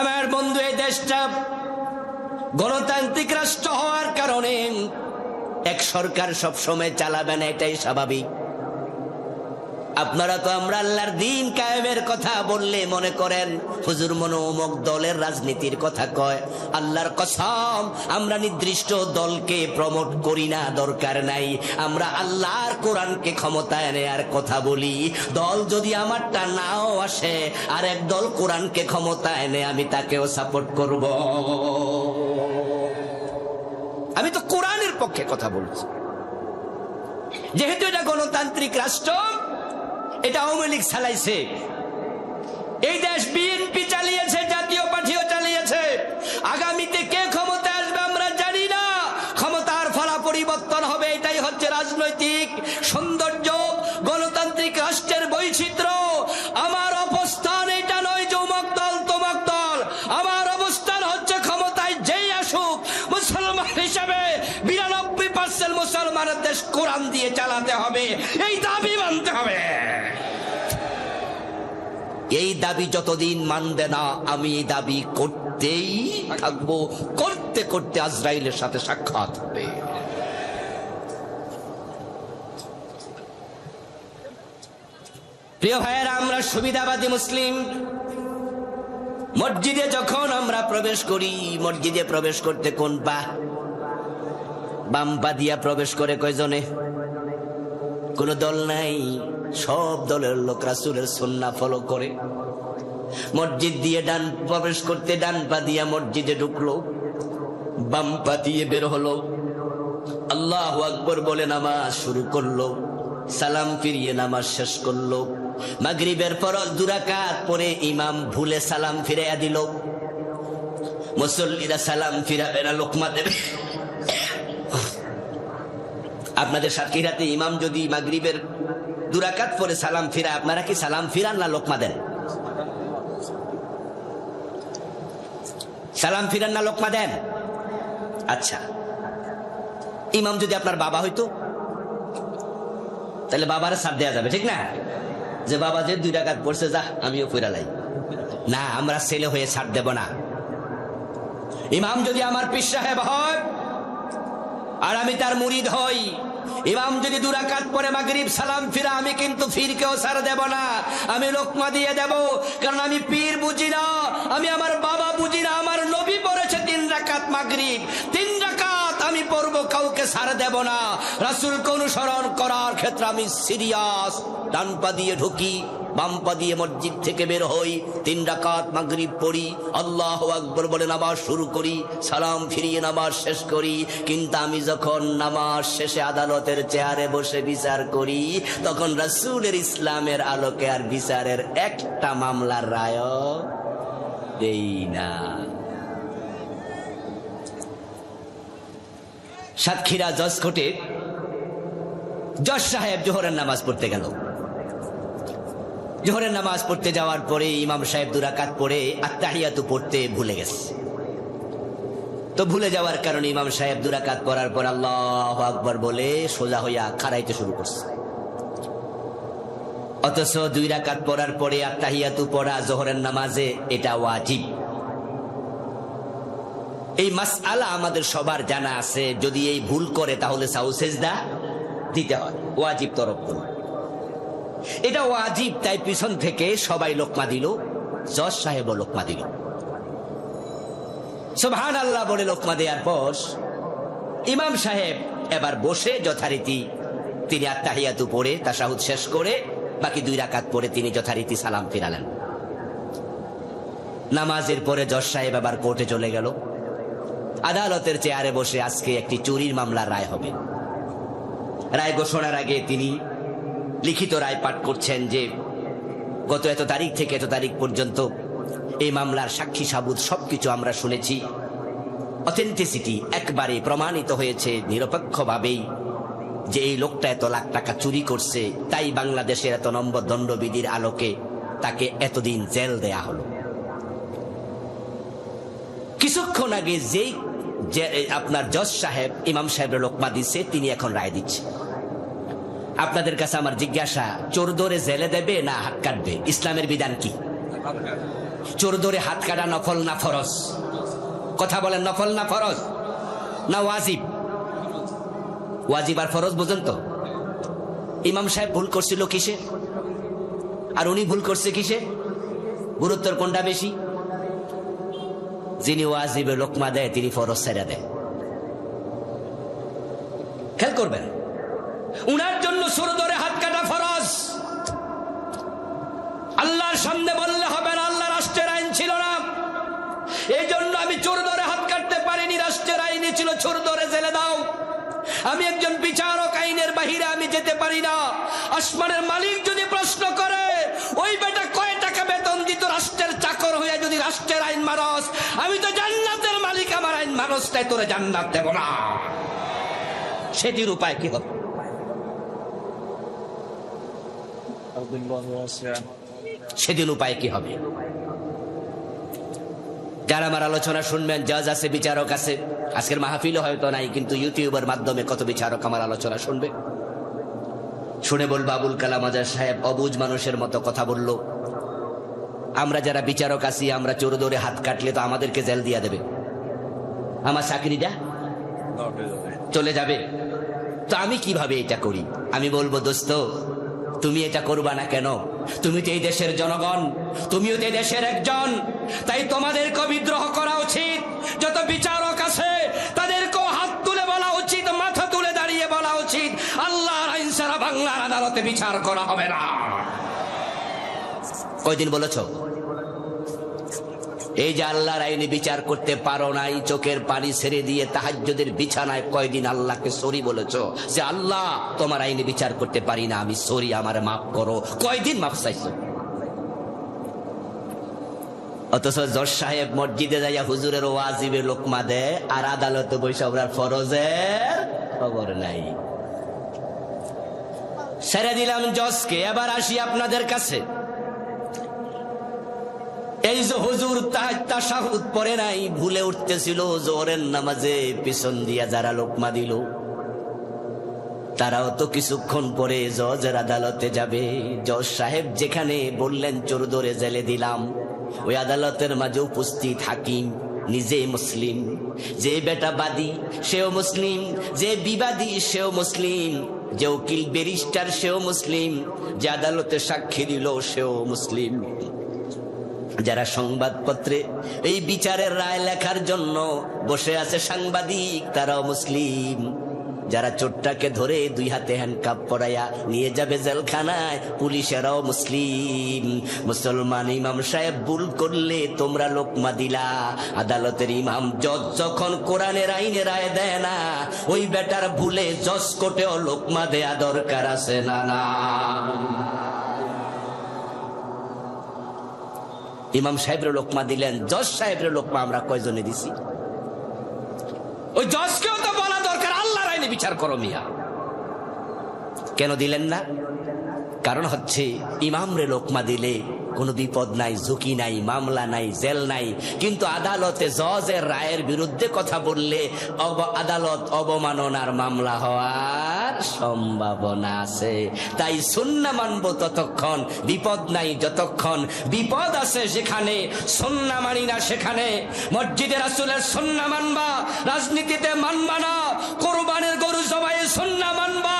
আমার বন্ধু, এই দেশটা গণতান্ত্রিক রাষ্ট্র হওয়ার কারণে এক সরকার সব সময় চালাবে না, এটাই স্বাভাবিক। আপনারা তো আমরা আল্লাহর দ্বীন কায়েমের কথা বললে মনে করেন হুজুর মনে অমুক দলের রাজনীতির কথা কয়। আল্লাহর কসম, আমরা নির্দিষ্ট দলকে প্রমোট করি না, দরকার নাই। আমরা আল্লাহর কোরআনকে ক্ষমতায় নেয়ার কথা বলি। দল যদি আমারটা নাও আসে, আর এক দল কোরআনকে ক্ষমতায় নেয়, আমি তাকেও সাপোর্ট করব। আমি তো কোরআনের পক্ষে কথা বলছি। যেহেতু এটা গণতান্ত্রিক রাষ্ট্র, এটা আওয়ামী লীগ চালাইছে, এই দেশ বিএনপি চালিয়েছে, জাতীয় পার্টিও চালিয়েছে। আগামীতে কে ক্ষমতা আসবে আমরা জানি না, ক্ষমতার ফলা পরিবর্তন হবে, এটাই হচ্ছে রাজনৈতিক সৌন্দর্য, গণতান্ত্রিক রাষ্ট্রের বৈচিত্র্য। আমার অবস্থান এটা নয় যে অমুক দল তমুক দল, আমার অবস্থান হচ্ছে ক্ষমতায় যেই আসুক, মুসলমান হিসাবে 92% মুসলমানের দেশ কোরআন দিয়ে চালাতে হবে, এই দাবি মানতে হবে। এই দাবি যতদিন মানবে না, আমি এই দাবি করতেই থাকবো, করতে করতে আজরাইলের সাথে সাক্ষাৎ হবে। প্রিয় ভাইয়েরা, আমরা সুবিধাবাদী মুসলিম। মসজিদে যখন আমরা প্রবেশ করি, মসজিদে প্রবেশ করতে কোন পা? বাম পা দিয়া প্রবেশ করে কয়জনে? কোন দল নাই, সব দলের লোক রাসূলের সুন্নাহ ফলো করে। মসজিদ দিয়ে ডান প্রবেশ করতে ডান পা দিয়া মসজিদে ঢুকলো, বাম পা দিয়ে বের হলো, আল্লাহু আকবার বলে নামাজ শুরু করলো, সালাম ফিরিয়ে নামাজ শেষ করলো। মাগরিবের ফরজ 2 রাকাত পরে ইমাম ভুলে সালাম ফিরাইয়া দিল। মুসল্লিরা সালাম ফিরাবে না, লোকমা দেবে। আপনাদের সাক্ষীরাতে ইমাম যদি মাগরিবের 2 রাকাত পরে সালাম ফিরায়, আপনারা কি সালাম ফিরান না লোকমা দেন? সালাম ফিরান না লোকমা দেন? আচ্ছা, ইমাম যদি আপনার বাবা হইতো তাহলে বাবার ছাড় দেওয়া যাবে, ঠিক না? যে বাবা যে 2 রাকাত পড়ছে, যা আমিও ফিরালাই। না, আমরা ছেলে হয়ে ছাড় দেব না। ইমাম যদি আমার পীর সাহেব হয় আর আমি তার মুরিদ হই, ইমাম যদি 2 রাকাত পরে মাগরিব সালাম ফিরা, আমি কিন্তু ফিরকেও ছাড় দেব না, আমি লোকমা দিয়ে দেব। কারণ আমি পীর বুঝি না, আমি আমার বাবা বুঝি না। আমার নবী পড়েছে 3 রাকাত মাগরিব, 3 রাকাত আমি পড়বো, কাউকে ছাড় দেব না। রাসূলকে অনুসরণ করার ক্ষেত্রে আমি সিরিয়াস। ডান পা দিয়ে ঢুকি, বাম পা দিয়ে মসজিদ থেকে বের হই, 3 রাকাত মাগরিব পড়ি, আল্লাহু আকবার বলে নামাজ শুরু করি, সালাম ফিরিয়ে নামাজ শেষ করি। কিন্তু আমি যখন নামাজ শেষে আদালতের চেয়ারে বসে বিচার করি, তখন রাসূলের ইসলামের আলোকে আর বিচারের একটা মামলার রায় দেই না। সাতক্ষীরা জজ কোর্টে জজ সাহেব জোহরের নামাজ পড়তে গেল। জোহরের নামাজ পড়তে যাওয়ার পরে ইমাম সাহেব 2 রাকাত পড়ে আত্তাহিয়াতু পড়তে ভুলে গেছে। তো ভুলে যাওয়ার কারণে ইমাম সাহেব 2 রাকাত পড়ার পর আল্লাহু আকবার বলে সোজা হইয়া খাড়াইতে শুরু করছে। অথচ 2 রাকাত পড়ার পরে আত্তাহিয়াতু পড়া জোহরের নামাজে এটা ওয়াজিব। এই মাসআলা আমাদের সবার জানা আছে। যদি এই ভুল করে তাহলে সাউ সেজদা দিতে হয়, ওয়াজিব তরফ করে। এটা ওয়াজিব, তাই পিছন থেকে সবাই লোকমা দিল, জজ সাহেবও লোকমা দিল। সুবহানাল্লাহ বলে লোকমা দেওয়ার পর ইমাম সাহেব এবার বসে যথারীতি তিনি আত্তাহিয়াতু পড়ে তাশাহুদ শেষ করে বাকি 2 রাকাত পড়ে তিনি যথারীতি সালাম ফিরালেন। নামাজের পরে জজ সাহেব আবার কোর্টে চলে গেল। আদালতের চেয়ারে বসে আজকে একটি চুরির মামলার রায় হবে। রায় ঘোষণার আগে তিনি লিখিত রায় পাঠ করছেন যে গত এত তারিখ থেকে এত তারিখ পর্যন্ত এই মামলার সাক্ষী সাবুত সবকিছু আমরা শুনেছি, অথেন্টিসিটি একবারে প্রমাণিত হয়েছে নিরপেক্ষভাবেই যে এই লোকটা এত লাখ টাকা চুরি করছে, তাই বাংলাদেশের এত নম্বর দণ্ডবিধির আলোকে তাকে এতদিন জেল দেয়া হলো। কিছুক্ষণ আগে যেই আপনার জজ সাহেব ইমাম সাহেবের লোকমা দিচ্ছে, তিনি এখন রায় দিচ্ছে। আপনাদের কাছে আমার জিজ্ঞাসা, চোর ধরে জেলে দেবে না হাত কাটবে? ইসলামের বিধান কি? চোর ধরে হাত কাটা নফল না ফরজ? কথা বলেন, নফল না ফরজ না ওয়াজিব? ওয়াজিব আর ফরজ বুঝেন তো? ইমাম সাহেব ভুল করছিল কিসে আর উনি ভুল করছে কিসে? গুরুত্বর কোনটা বেশি? যিনি ওয়াজিবে লোকমা দেয় তিনি ফরজ ছেড়ে দেয়। খেয়াল করবেন, উনার জন্য চোর ধরে হাত কাটা ফরজ। আল্লাহর সামনে বললে হবে না, আল্লাহ রাষ্ট্রের আইন ছিল না, এই জন্য আমি চোর ধরে হাত কাটতে পারিনি। রাষ্ট্রের আইনে ছিল চোর ধরে জেলে দাও। আমি একজন বিচারক, আইনের বাহিরে আমি যেতে পারি না। আসমানের মালিক যদি প্রশ্ন করে, ওই বেটা কয় টাকা বেতন দিত রাষ্ট্রের চাকর হয়ে যদি রাষ্ট্রের আইন মানস? আমি তো জান্নাতের মালিক, আমার আইন মানস, তাই তোরে জান্নাত দেব না। সেটির উপায় কি হবে? সেদিন উপায় কি হবে? যারা আমার আলোচনা শুনবেন, জাজ আছে, বিচারক আছে, আজকের মাহফিলও হয়তো নাই, কিন্তু ইউটিউবের মাধ্যমে কত বিচারক আমার আলোচনা শুনবে। শুনে বলবো, আবুল কালাম আজাদ সাহেব অবুঝ মানুষের মতো কথা বলল। আমরা যারা বিচারক আছি, আমরা চোর ধরে হাত কাটলে তো আমাদেরকে জেল দিয়া দেবে, আমার চাকরিটা চলে যাবে। তো আমি কিভাবে এটা করি? আমি বলবো, দোস্ত, তুমি এটা করবা না কেন? তুমি তো এই দেশের জনগণ, তুমিও তো এই দেশের একজন, তাই তোমাদেরকে বিদ্রোহ করা উচিত। যত বিচারক আছে তাদেরকেও হাত তুলে বলা উচিত, মাথা তুলে দাঁড়িয়ে বলা উচিত, আল্লাহর আইন ছাড়া বাংলার আদালতে বিচার করা হবে না। কয়দিন বলেছ? এই যে আল্লাহর আইনে বিচার করতে পারো নাই, চোখের পানি ছেড়ে দিয়ে তাহাজ্জুদের বিছানায় কয়দিন আল্লাহকে সরি বলেছ যে আল্লাহ তোমার আইনে বিচার করতে পারি না, আমি সরি, আমারে মাফ করো? কয়দিন মাফ চাইছো? অথচ জজ সাহেব মসজিদে যাইয়া হুজুরের ওয়াজিবের লোকমা দেয় আর আদালতে বসে ওনার ফরজের খবর নাই। ছেড়ে দিলাম জজকে। এবার আসি আপনাদের কাছে। এই যে হুজুর তাশাহুদ পড়ে নাই, ভুলে উঠতেছিল জোহরের নামাজে, পিছন দিয়া যারা লোকমা দিল, তারাও তো কিছুক্ষণ পরে জজের আদালতে যাবে। জজ সাহেব যেখানে বললেন চোর ধরে জেলে দিলাম, ওই আদালতের মাঝে উপস্থিত হাকিম নিজে মুসলিম, যে বেটা বাদী সেও মুসলিম, যে বিবাদী সেও মুসলিম, যে উকিল ব্যারিস্টার সেও মুসলিম, যে আদালতে সাক্ষী দিল সেও মুসলিম, যারা সংবাদপত্রে এই বিচারের রায় লেখার জন্য বসে আছে সাংবাদিক তারাও মুসলিম, যারা চোরটাকে ধরে 2 হাতে হ্যান্ডকাপ পরাইয়া নিয়ে যাবে জেলখানায় পুলিশেরাও মুসলিম। মুসলমান ইমাম সাহেব ভুল করলে তোমরা লোকমা দিলা, আদালতের ইমাম জজ যখন কোরআনের আইনে রায় দেয় না, ওই বেটার ভুলে জজ কোর্টেও লোকমা দেয়া দরকার আছে না? না, ইমাম সাহেবের লোকমা দিলেন, জজ সাহেবের লোকমা আমরা কয়জনে দিছি? ওই জজকেও তো বলা দরকার আল্লাহর আইনে বিচার করো মিয়া। কেন দিলেন না? কারণ হচ্ছে ইমামরে লোকমা দিলে কোনো বিপদ নাই, ঝুঁকি নাই, মামলা নাই, জেল নাই, কিন্তু আদালতে জজের রায়ের বিরুদ্ধে কথা বললে আদালত অবমাননার মামলা হওয়ার সম্ভাবনা আছে। তাই সুন্নাহ মানবো ততক্ষণ, বিপদ নাই যতক্ষণ। বিপদ আছে যেখানে সুন্নাহ মানি না সেখানে। মসজিদে রাসূলের সুন্নাহ মানবা, রাজনীতিতে মানবা না, কোরবানির গরু জবাইয়ে সুন্নাহ মানবা,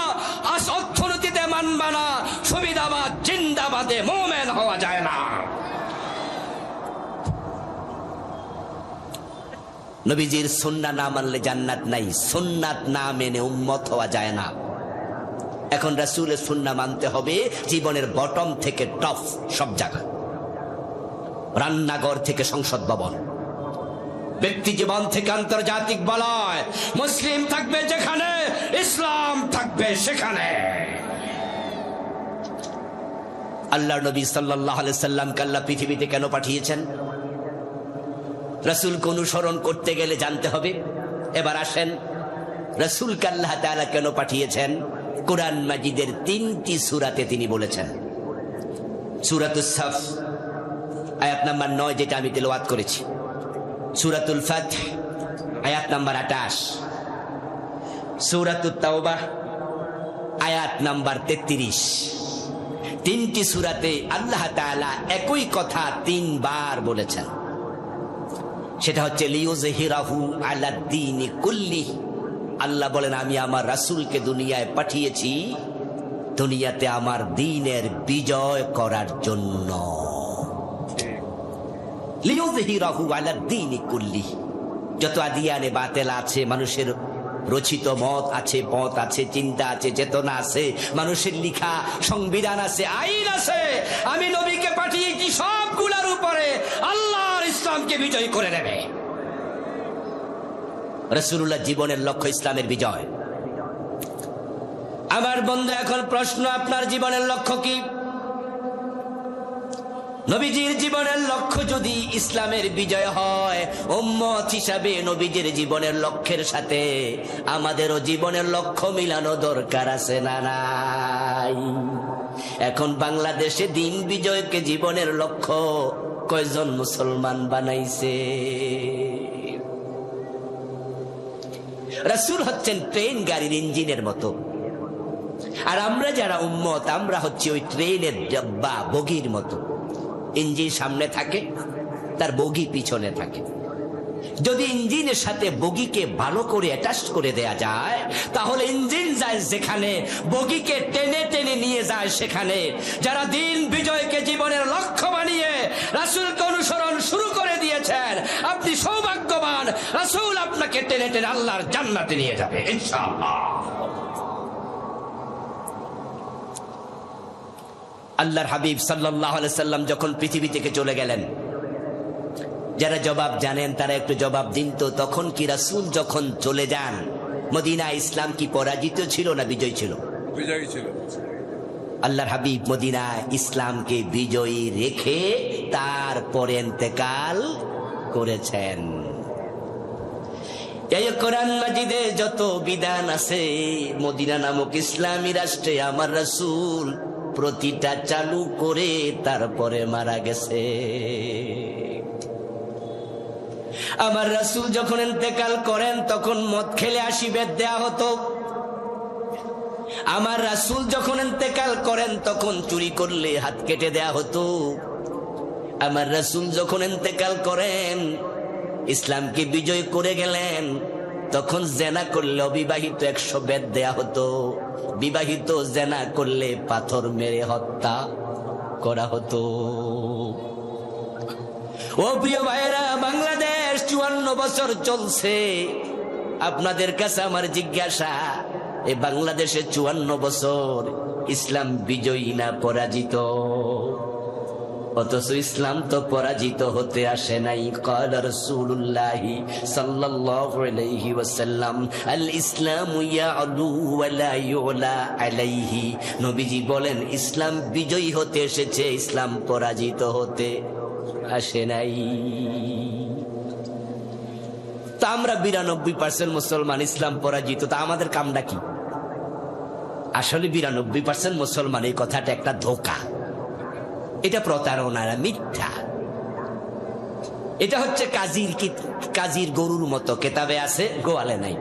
অর্থনীতিতে মানবা না, সুবিধাবাদ জিন্দাবাদে মোমেন হওয়া যায় না। নবীজির সুন্নাহ না মানলে জান্নাত নাই, সুন্নাত না মেনে উম্মত হওয়া যায় না। এখন রাসূলের সুন্নাহ মানতে হবে জীবনের বটম থেকে টপ সব জায়গা, রান্নাঘর থেকে সংসদ ভবন, ব্যক্তি জীবন থেকে আন্তর্জাতিক বলয়। মুসলিম থাকবে যেখানে, ইসলাম থাকবে সেখানে। আল্লাহর নবী সাল্লাল্লাহু আলাইহি সাল্লামকে আল্লাহ পৃথিবীতে কেন পাঠিয়েছেন? রাসূলকে অনুসরণ করতে গেলে জানতে হবে। এবার আসেন, রাসূলকে আল্লাহ তাআলা কেন পাঠিয়েছেন? কোরআন মাজিদের 3টি সূরাতে তিনি বলেছেন। সূরাতুস সাফ আয়াত নাম্বার 9 যেটা আমি তেলাওয়াত করেছি, সূরাতুল ফাতহ আয়াত নাম্বার 28, সূরাতুত তাওবাহ আয়াত নাম্বার 33। 3টি সূরাতে আল্লাহ তাআলা একই কথা 3 বার বলেছেন। সেটা হচ্ছে লিইউযহিরাহু আলাদ-দীনি কুল্লি। আল্লাহ বলেন আমি আমার রাসূলকে দুনিয়ায় পাঠিয়েছি দুনিয়াতে আমার দ্বীনের বিজয় করার জন্য। লিইউযহিরাহু আলাদ-দীনি কুল্লি। যত আদিয়ানে বাতিল আছে, মানুষের রচিত মত আছে, পথ আছে, চিন্তা আছে, চেতনা আছে, মানুষের লিখা সংবিধান আছে, আইন আছে, আমি নবীকে পাঠিয়েছি সবগুলোর উপরে আল্লাহর ইসলামকে বিজয় করে নেবে। রাসূলুল্লাহ জীবনের লক্ষ্য ইসলামের বিজয়। আমার বন্ধু, এখন প্রশ্ন, আপনার জীবনের লক্ষ্য কি? নবীজির জীবনের লক্ষ্য যদি ইসলামের বিজয় হয়, উম্মত হিসাবে নবীজির জীবনের লক্ষ্যের সাথে আমাদেরও জীবনের লক্ষ্য মিলানো দরকার আছে না নাই? এখন বাংলাদেশে দিন বিজয়কে জীবনের লক্ষ্য কয়জন মুসলমান বানাইছে? রাসূল হচ্ছেন ট্রেন গাড়ির ইঞ্জিনের মতো, আর আমরা যারা উম্মত আমরা হচ্ছে ওই ট্রেনের ডাব্বা বগির মতো। ইঞ্জিন সামনে থাকে, তার বগি পিছনে থাকে। যদি ইঞ্জিনের সাথে বগিকে ভালো করে অ্যাটাচ করে দেয়া যায়, তাহলে ইঞ্জিন যায় যেখানে, বগিকে টেনে টেনে নিয়ে যায় সেখানে। যারা দিন বিজয়কে জীবনের লক্ষ্য বানিয়ে রাসূলকে অনুসরণ শুরু করে দিয়েছেন, আপনি সৌভাগ্যবান। রাসূল আপনাকে টেনে টেনে আল্লাহর জান্নাতে নিয়ে যাবে ইনশাআল্লাহ। আল্লাহর হাবিব সাল্লাল্লাহু আলাইহি সাল্লাম যখন পৃথিবী থেকে চলে গেলেন, যারা জবাব জানেন তারা একটু জবাব দিন তো, তখন কি রাসূল যখন চলে যান মদিনা, ইসলাম কি পরাজিত ছিল না বিজয় ছিল? বিজয়ী ছিল। আল্লাহর হাবিব মদিনা ইসলামকে বিজয়ী রেখে তারপরে ইন্তেকাল করেছেন। এই কোরআন মাজিদে যত বিধান আছে, মদিনা নামক ইসলামী রাষ্ট্রে আমার রাসূল প্রতিটা চালু করে তারপরে মারা গেছে। আমার রাসূল যখন ইন্তেকাল করেন তখন মদ খেলে 80 বেত দেয়া হতো। আমার রাসূল যখন ইন্তেকাল করেন তখন চুরি করলে হাত কেটে দেয়া হতো। আমার রাসূল যখন ইন্তেকাল করেন, ইসলামকে বিজয় করে গেলেন, তখন জেনা করলে অবিবাহিত 100 বেদ দেয়া হতো। বিবাহিত জেনা করলে পাথর মেরে হত্যা করা হতো। ও প্রিয় ভাইরা, বাংলাদেশ 54 বছর চলছে। আপনাদের কাছে আমার জিজ্ঞাসা, এই বাংলাদেশে 54 বছর ইসলাম বিজয়ী না পরাজিত? অথচ ইসলাম তো পরাজিত হতে আসে নাই। ক্বালা রাসূলুল্লাহি সাল্লাল্লাহু আলাইহি ওয়াসাল্লাম, আল ইসলামু ইয়ালু ওয়া লা ইউলা আলাইহি। নবীজি বলেন, ইসলাম বিজয়ী হতে এসেছে, ইসলাম পরাজিত হতে আসে নাই। তা আমরা 92% মুসলমান, ইসলাম পরাজিত, তা আমাদের কামটা কি? আসলে 92% মুসলমান এই কথাটা একটা ধোঁকা, এটা প্রতারণা, মিথ্যা। এটা হচ্ছে কাজীর গরুর মতো, কেতাবে আছে গোয়ালে নাই।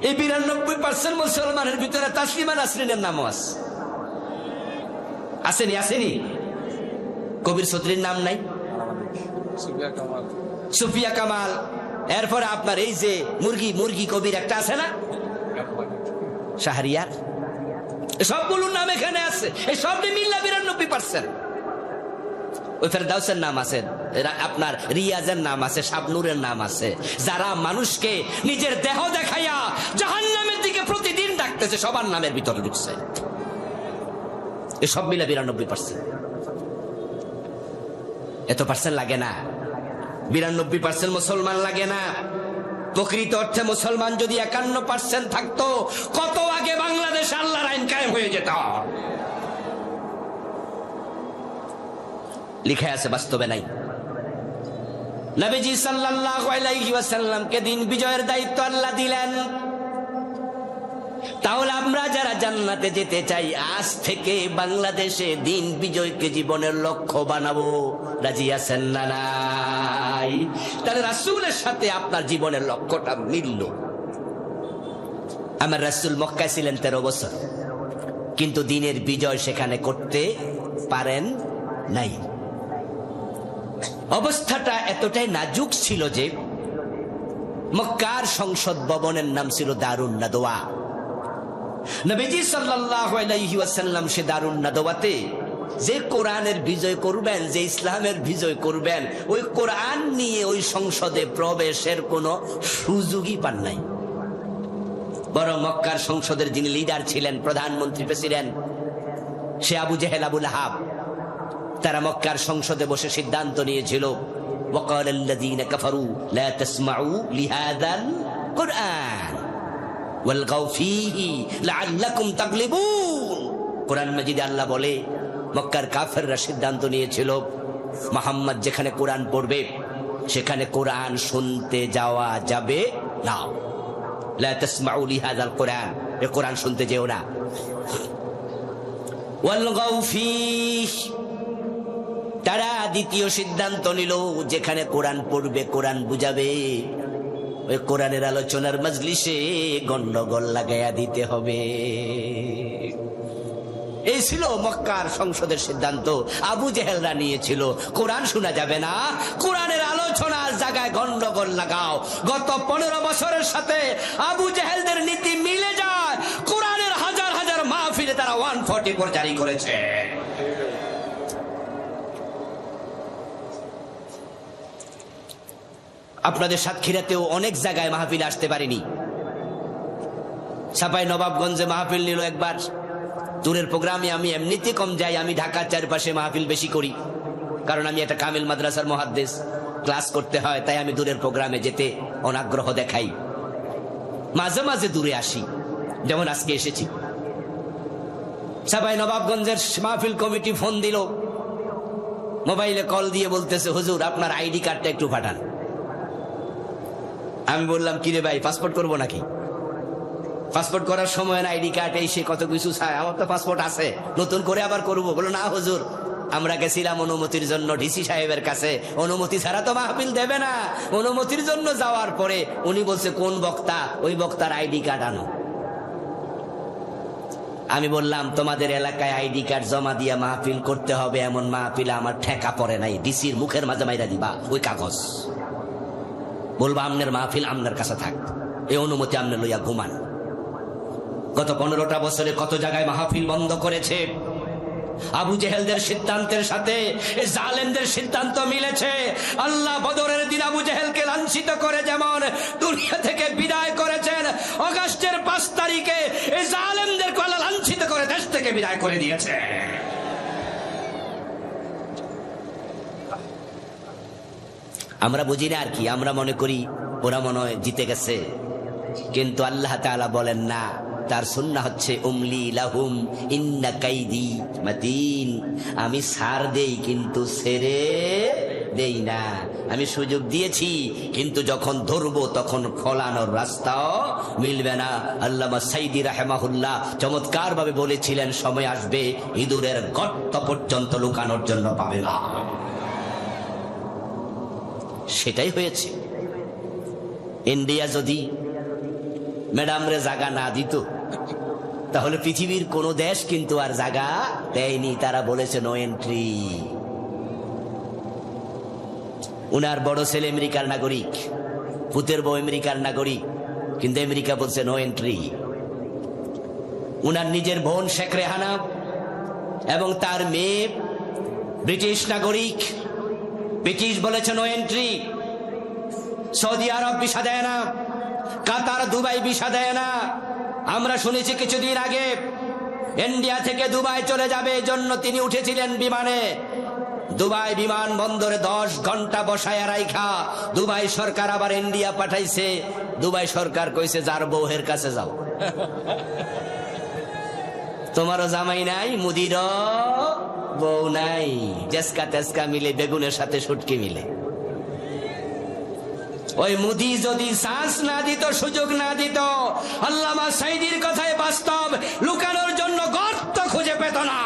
এই 92% মুসলমানের ভিতরে তাসলিমা নাসরিনের নামও আছে। আসেনি? আসেনি? কবির চৌধুরীর নাম নাই? সুফিয়া কামাল। সুফিয়া কামাল। এরপরে আপনার এই যে মুরগি কবির একটা আছে না, শাহরিয়ার, সবগুলোর নাম এখানে আছে। এই সব মিল্লা 92%। ওই ফেরদাউসের নাম আছে, আপনার রিয়াজের নাম আছে, শাবনুরের নাম আছে। যারা মানুষকে নিজের দেহ দেখাইয়া জাহান্নামের দিকে প্রতিদিন ডাকতেছে, সবার নামের ভিতরে ঢুকছে। এই সব মিলে 92%। এত পার্সেন্ট লাগে না, 92% মুসলমান লাগে না। প্রকৃত অর্থে মুসলমান যদি 51% থাকতো, কত আগে বাংলাদেশ আল্লাহর আইন কায়েম হয়ে যেত। লিখে আছে, বাস্তবে নাই। নবীজি সাল্লাল্লাহু আলাইহি ওয়াসাল্লামকে দিন বিজয়ের দায়িত্ব আল্লাহ দিলেন। তাহলে আমরা যারা জান্নাতে যেতে চাই, আজ থেকে বাংলাদেশে দিন বিজয়কে জীবনের লক্ষ্য বানাবো। রাজি আছেন না নাই? তাহলে রাসূলের সাথে আপনার জীবনের লক্ষ্যটা মিলল। আমার রাসূল মক্কায় ছিলেন 13 বছর, কিন্তু দিনের বিজয় সেখানে করতে পারেন নাই। অবস্থাটা এতটাই নাজুক ছিল যে মক্কার সংসদ ভবনের নাম ছিল দারুন নাদওয়া। নবীজি সাল্লাল্লাহু আলাইহি ওয়াসাল্লাম সে দারুন নাদওয়াতে যে কোরআনের বিজয় করবেন, যে ইসলামের বিজয় করবেন, ওই কোরআন নিয়ে ওই সংসদে প্রবেশের কোনো সুযোগই পান নাই। বরং মক্কার সংসদের যিনি লিডার ছিলেন, প্রধানমন্ত্রী, প্রেসিডেন্ট, সে আবু জেহেল, আবু লাহাব, তারা মক্কার সংসদে বসে সিদ্ধান্ত নিয়েছিল, ওয়াকালাল্লাযীনা কাফারু লা তাসমাউ লিহাযাল কুরআন ওয়ালগাউ ফীহি লাআল্লাকুম তাগলিবুন। কোরআন মাজিদে আল্লাহ বলে, মক্কার কাফেররা সিদ্ধান্ত নিয়েছিল, মুহাম্মদ যেখানে কোরআন পড়বে সেখানে কোরআন শুনতে যাওয়া যাবে না। লা তাসমাউ লিহাযাল কুরআন, এ কোরআন শুনতে যেও না। ওয়ালগাউ ফীহি, তারা দ্বিতীয় সিদ্ধান্ত নিল, যেখানে কোরআন পড়বে, কোরআন বুঝাবে, ওই কোরআনের আলোচনার মজলিসে গন্ডগোল লাগাইয়া দিতে হবে। এই ছিল মক্কার সংসদের সিদ্ধান্ত। আবু জেহেলরা নিয়েছিল, কোরআন শোনা যাবে না, কোরআনের আলোচনার জায়গায় গন্ডগোল লাগাও। গত 15 বছরের সাথে আবু জেহেলদের নীতি মিলে যায়। কোরআনের হাজার হাজার মাহফিলে তারা 144 জারি করেছে। আপনাদের সাতক্ষীরাতেও অনেক জায়গায় মাহফিল আসতে পারেনি। ছাপাই নবাবগঞ্জে মাহফিল নিল একবার। দূরের প্রোগ্রামে আমি এমনিতে কম যাই, আমি ঢাকার চারপাশে মাহফিল বেশি করি, কারণ আমি একটা কামিল মাদ্রাসার মুহাদ্দিস, ক্লাস করতে হয়, তাই আমি দূরের প্রোগ্রামে যেতে অনাগ্রহ দেখাই। মাঝে মাঝে দূরে আসি, যেমন আজকে এসেছি। ছাপাই নবাবগঞ্জের মাহফিল কমিটি ফোন দিল, মোবাইলে কল দিয়ে বলতেছে, হুজুর আপনার আইডি কার্ডটা একটু পাঠান। আমি বললাম, কিরে ভাই, পাসপোর্ট করবো নাকি? পাসপোর্ট করার সময় আইডি কার্ড এই সে কত কিছু চায়, আমার তো পাসপোর্ট আছে, নতুন করে আবার করবো। বলো, না হুজুর, আমরা গেছিলাম অনুমতির জন্য ডিসি সাহেবের কাছে, অনুমতি ছাড়া তো মাহফিল দেবে না। অনুমতির জন্য যাওয়ার পরে উনি বলছে, কোন বক্তা, ওই বক্তার আইডি কার্ড আনো। আমি বললাম তোমাদের এলাকায় আইডি কার্ড জমা দিয়া মাহফিল করতে হবে, এমন মাহফিল আমার ঠেকা পড়ে নাই, ডিসির মুখের মাঝে মাইরা দিবা ওই কাগজ, বলবা আমনের মাহফিল আমনের কাছে থাক, এই অনুমতি আমনে লইয়া ঘুমান। গত 15টা বছরে কত জায়গায় মাহফিল বন্ধ করেছে। আবু জেহেলদের সিদ্ধান্তের সাথে এই জালেমদের সিদ্ধান্ত মিলেছে। আল্লাহ বদরের দিন আবু জেহেলকে লাঞ্ছিত করে যেমন দুনিয়া থেকে বিদায় করেছেন, আগস্টের 5 তারিখে এই জালেমদেরকে আল্লাহ লাঞ্ছিত করে দেশ থেকে বিদায় করে দিয়েছে। আমরা বুঝি না আর কি, আমরা মনে করি ওরা মনে হয় জিতে গেছে, কিন্তু আল্লাহ তাআলা বলেন না, তার সুন্নাহ হচ্ছে উমলি লাহুম ইন্না কাইদি মাতিন। আমি ছাড় দেই কিন্তু ছেড়ে দেই না, আমি সুযোগ দিয়েছি কিন্তু যখন ধরবো তখন ফলানোর রাস্তাও মিলবে না। আল্লামা সাইদি রাহিমাহুল্লাহ চমৎকার ভাবে বলেছিলেন, সময় আসবে ইঁদুরের গর্ত পর্যন্ত লুকানোর জন্য পাবে না। সেটাই হয়েছে। ইন্ডিয়া যদি ম্যাডাম রে জায়গা না দিত তাহলে পৃথিবীর কোন দেশ কিন্তু আর জায়গা দেয়নি, তারা বলেছে নো এন্ট্রি। উনার বড় ছেলে আমেরিকার নাগরিক, পুতের বউ আমেরিকার নাগরিক, কিন্তু আমেরিকা বলছে নো এন্ট্রি। উনার নিজের বোন শেখ রেহানা এবং তার মেয়ে ব্রিটিশ নাগরিক, ব্রিটিশ বলেছে নো এন্ট্রি। সৌদি আরব ভিসা দেয় না, কাতার দুবাই ভিসা দেয় না। আমরা শুনেছি কিছুদিন আগে ইন্ডিয়া থেকে দুবাই চলে যাবে, এই জন্য তিনি উঠেছিলেন বিমানে। দুবাই বিমান বন্দরে 10 ঘন্টা বসায় রাইখা দুবাই সরকার আবার ইন্ডিয়া পাঠাইছে। দুবাই সরকার কইছে যার বউহের কাছে যাও, তোমারও জামাই নাই, মুদিরও বউ নাই, জেসকা তেসকা মিলে বেগুনের সাথে শুটকি মিলে। ওই মুদি যদি শ্বাস না দিত, সুযোগ না দিত, আল্লামা সাইদির কথায় বাস্তব, লুকানোর জন্য গর্ত খুঁজে পেত না।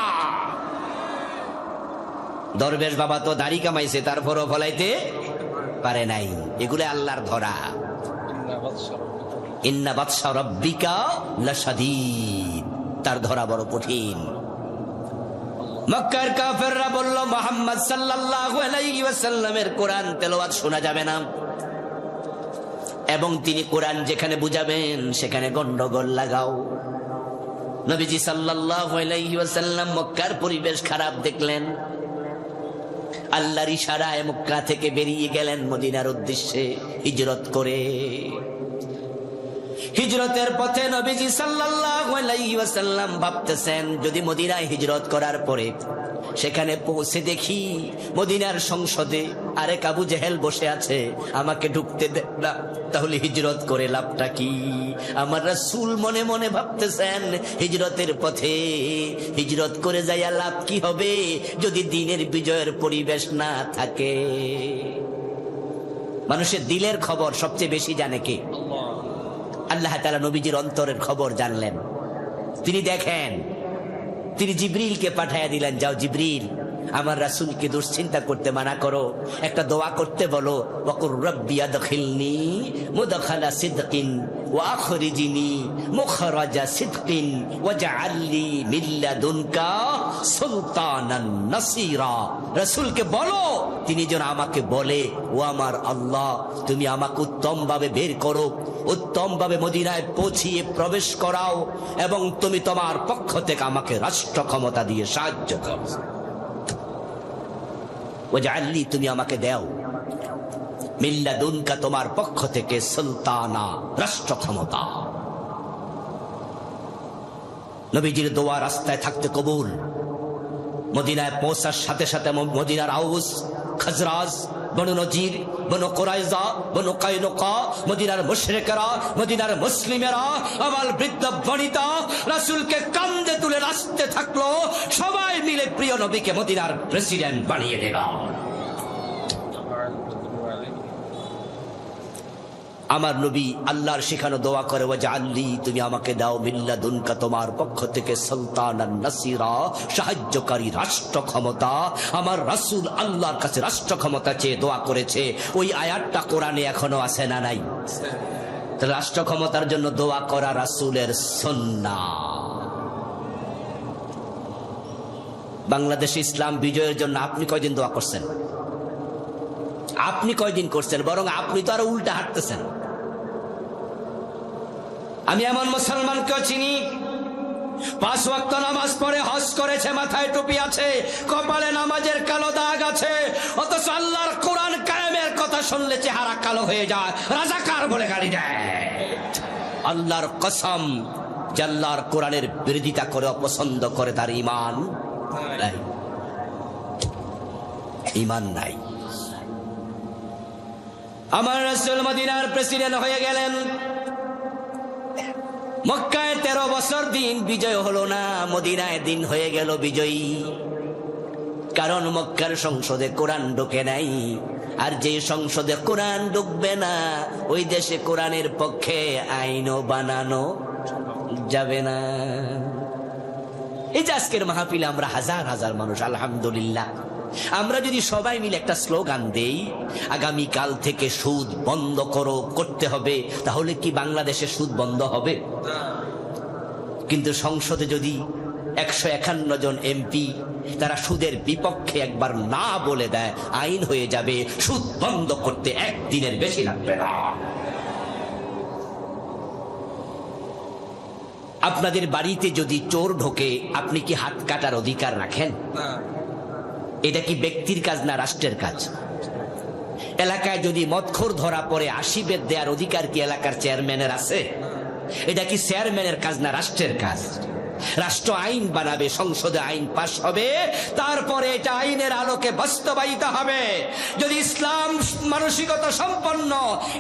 দরবেশ বাবা তো দাড়ি কামাইছে, তারপরও ফলাইতে পারে নাই। এগুলো আল্লাহর ধরা। ইন্না বাতশা রাব্বিকা লাশাদীদ, তার ধরা বড় কঠিন। মক্কার কাফেররা বলল মুহাম্মদ সাল্লাল্লাহু আলাইহি ওয়াসাল্লামের কোরআন তেলাওয়াত শোনা যাবে না, এবং তিনি কোরআন যেখানে বুঝাবেন সেখানে গন্ডগোল লাগাও। নবীজি সাল্লাল্লাহু আলাইহি ওয়াসাল্লাম মক্কার পরিবেশ খারাপ দেখলেন, আল্লাহর ইশারায় মক্কা থেকে বেরিয়ে গেলেন মদিনার উদ্দেশ্যে হিজরত করে। হিজরতের পথে নবীজি সাল্লাল্লাহু আলাইহি ওয়াসাল্লাম ভাবতেছেন, যদি মদিনায় হিজরত করার পরে সেখানে পৌঁছে দেখি মদিনার সংসদে আরেক আবু জেহেল বসে আছে, আমাকে ঢুকতে দেন না, তাহলে হিজরত করে লাভটা কি? আমার রাসূল মনে মনে ভাবতেছেন, হিজরতের পথে হিজরত করে যাইয়া লাভ কি হবে যদি দিনের বিজয়ের পরিবেশ না থাকে? মানুষের দিলের খবর সবচেয়ে বেশি জানে কে? আল্লাহ তাআলা নবীজির অন্তরের খবর জানলেন। তিনি দেখেন, তিনি জিবরিলকে পাঠাইয়া দিলেন, যাও জিবরিল, আমার রাসূলকে দুশ্চিন্তা করতে মানা করো, একটা দোয়া করতে বলো, ওয়াকুর রব্বি আদখিলনি মুদখালা সিদকিন ওয়া আখরিজনি মুখরাজা সিদকিন ওয়াজআলনি মিন লাদুনকা সুলতানান নাসীরা। রাসূলকে বলো তিনি যেন আমাকে বলে, ও আমার আল্লাহ, তুমি আমাকে উত্তম ভাবে বের করো, উত্তম ভাবে মদিনায় পৌঁছিয়ে প্রবেশ করাও, এবং তুমি তোমার পক্ষ থেকে আমাকে রাষ্ট্র ক্ষমতা দিয়ে সাহায্য করো। ওয়াজআলনি, তুমি আমাকে দাও, মিন লাদুনকা, তোমার পক্ষ থেকে, সুলতানা, রাষ্ট্র ক্ষমতা। নবীজির দোয়া রাস্তায় থাকতে কবুল। মদিনায় পৌঁছার সাথে সাথে মদিনার আউস, খাজরাজ, বনু নজির, বনু কুরাইজা, বনু কায়নুকা, মদিনার মুশরিকরা, মদিনার মুসলিমেরা, আবাল বৃদ্ধ বনিতা রাসূলকে কাঁধে তুলে নাচতে থাকলো। সবাই মিলে প্রিয় নবীকে মদিনার প্রেসিডেন্ট বানিয়ে দিল। আমার নবী আল্লাহর শেখানো দোয়া করে, ওয়াজআলনি, তুমি আমাকে দাও, মিন লাদুনকা, তোমার পক্ষ থেকে, সুলতানান নাসীরা, সাহায্যকারী, রাষ্ট্র ক্ষমতা। আমার রাসূল আল্লাহর কাছে রাষ্ট্র ক্ষমতা চেয়ে দোয়া করেছে। ওই আয়াতটা কোরআনে এখনো আছে না নাই? রাষ্ট্র ক্ষমতার জন্য দোয়া করা রাসূলের সুন্নাহ। বাংলাদেশে ইসলাম বিজয়ের জন্য আপনি কয়দিন দোয়া করছেন? আপনি কয়দিন করছেন? বরং আপনি তো আরো উল্টা হাঁটতেছেন। আমি এমন মুসলমানকেও চিনি 5 ওয়াক্ত নামাজ পড়ে, হজ করেছে, মাথায় টুপি আছে, কপালে নামাজের কালো দাগ আছে, অথচ আল্লাহর কোরআন কায়েমের কথা শুনলে চেহারা কালো হয়ে যায়, রাজাকার বলে গালি দেয়। আল্লাহর কসম, যে আল্লাহর কোরআনের বিরোধিতা করে অপছন্দ করে তার ঈমান নাই, ঈমান নাই। আমার রাসূল মদিনার প্রেসিডেন্ট হয়ে গেলেন, মক্কায় 13 বছর দিন বিজয় হলো না, মদিনায় দিন হয়ে গেল বিজয়ী। কারণ মক্কার সংসদে কোরআন ঢোকে নাই, আর যে সংসদে কোরআন ঢুকবে না ওই দেশে কোরআনের পক্ষে আইনও বানানো যাবে না। এই যে আজকের মাহফিলে আমরা হাজার হাজার মানুষ, আলহামদুলিল্লাহ, আমরা যদি সবাই মিলে একটা স্লোগান দেই, আগামীকাল থেকে সুদ বন্ধ করতে হবে, তাহলে কি বাংলাদেশে সুদ বন্ধ হবে? কিন্তু সংসদে যদি 151 জন এমপি তারা সুদের বিপক্ষে একবার না বলে দেয়, আইন হয়ে যাবে, সুদ বন্ধ করতে একদিনের বেশি লাগবে না। আপনাদের বাড়িতে যদি চোর ঢোকে, আপনি কি হাত কাটার অধিকার রাখেন? এটা কি ব্যক্তির কাজ না রাষ্ট্রের কাজ? এলাকায় যদি মদখোর ধরা পড়ে 80 বেত দেওয়ার অধিকার কি এলাকার চেয়ারম্যানের আছে? এটা কি চেয়ারম্যানের কাজ না রাষ্ট্রের কাজ? রাষ্ট্র আইন বানাবে, সংসদে আইন পাশ হবে, তারপরে এটা আইনের আলোকে বাস্তবায়িত হবে। যদি ইসলাম মানসিকতা সম্পন্ন,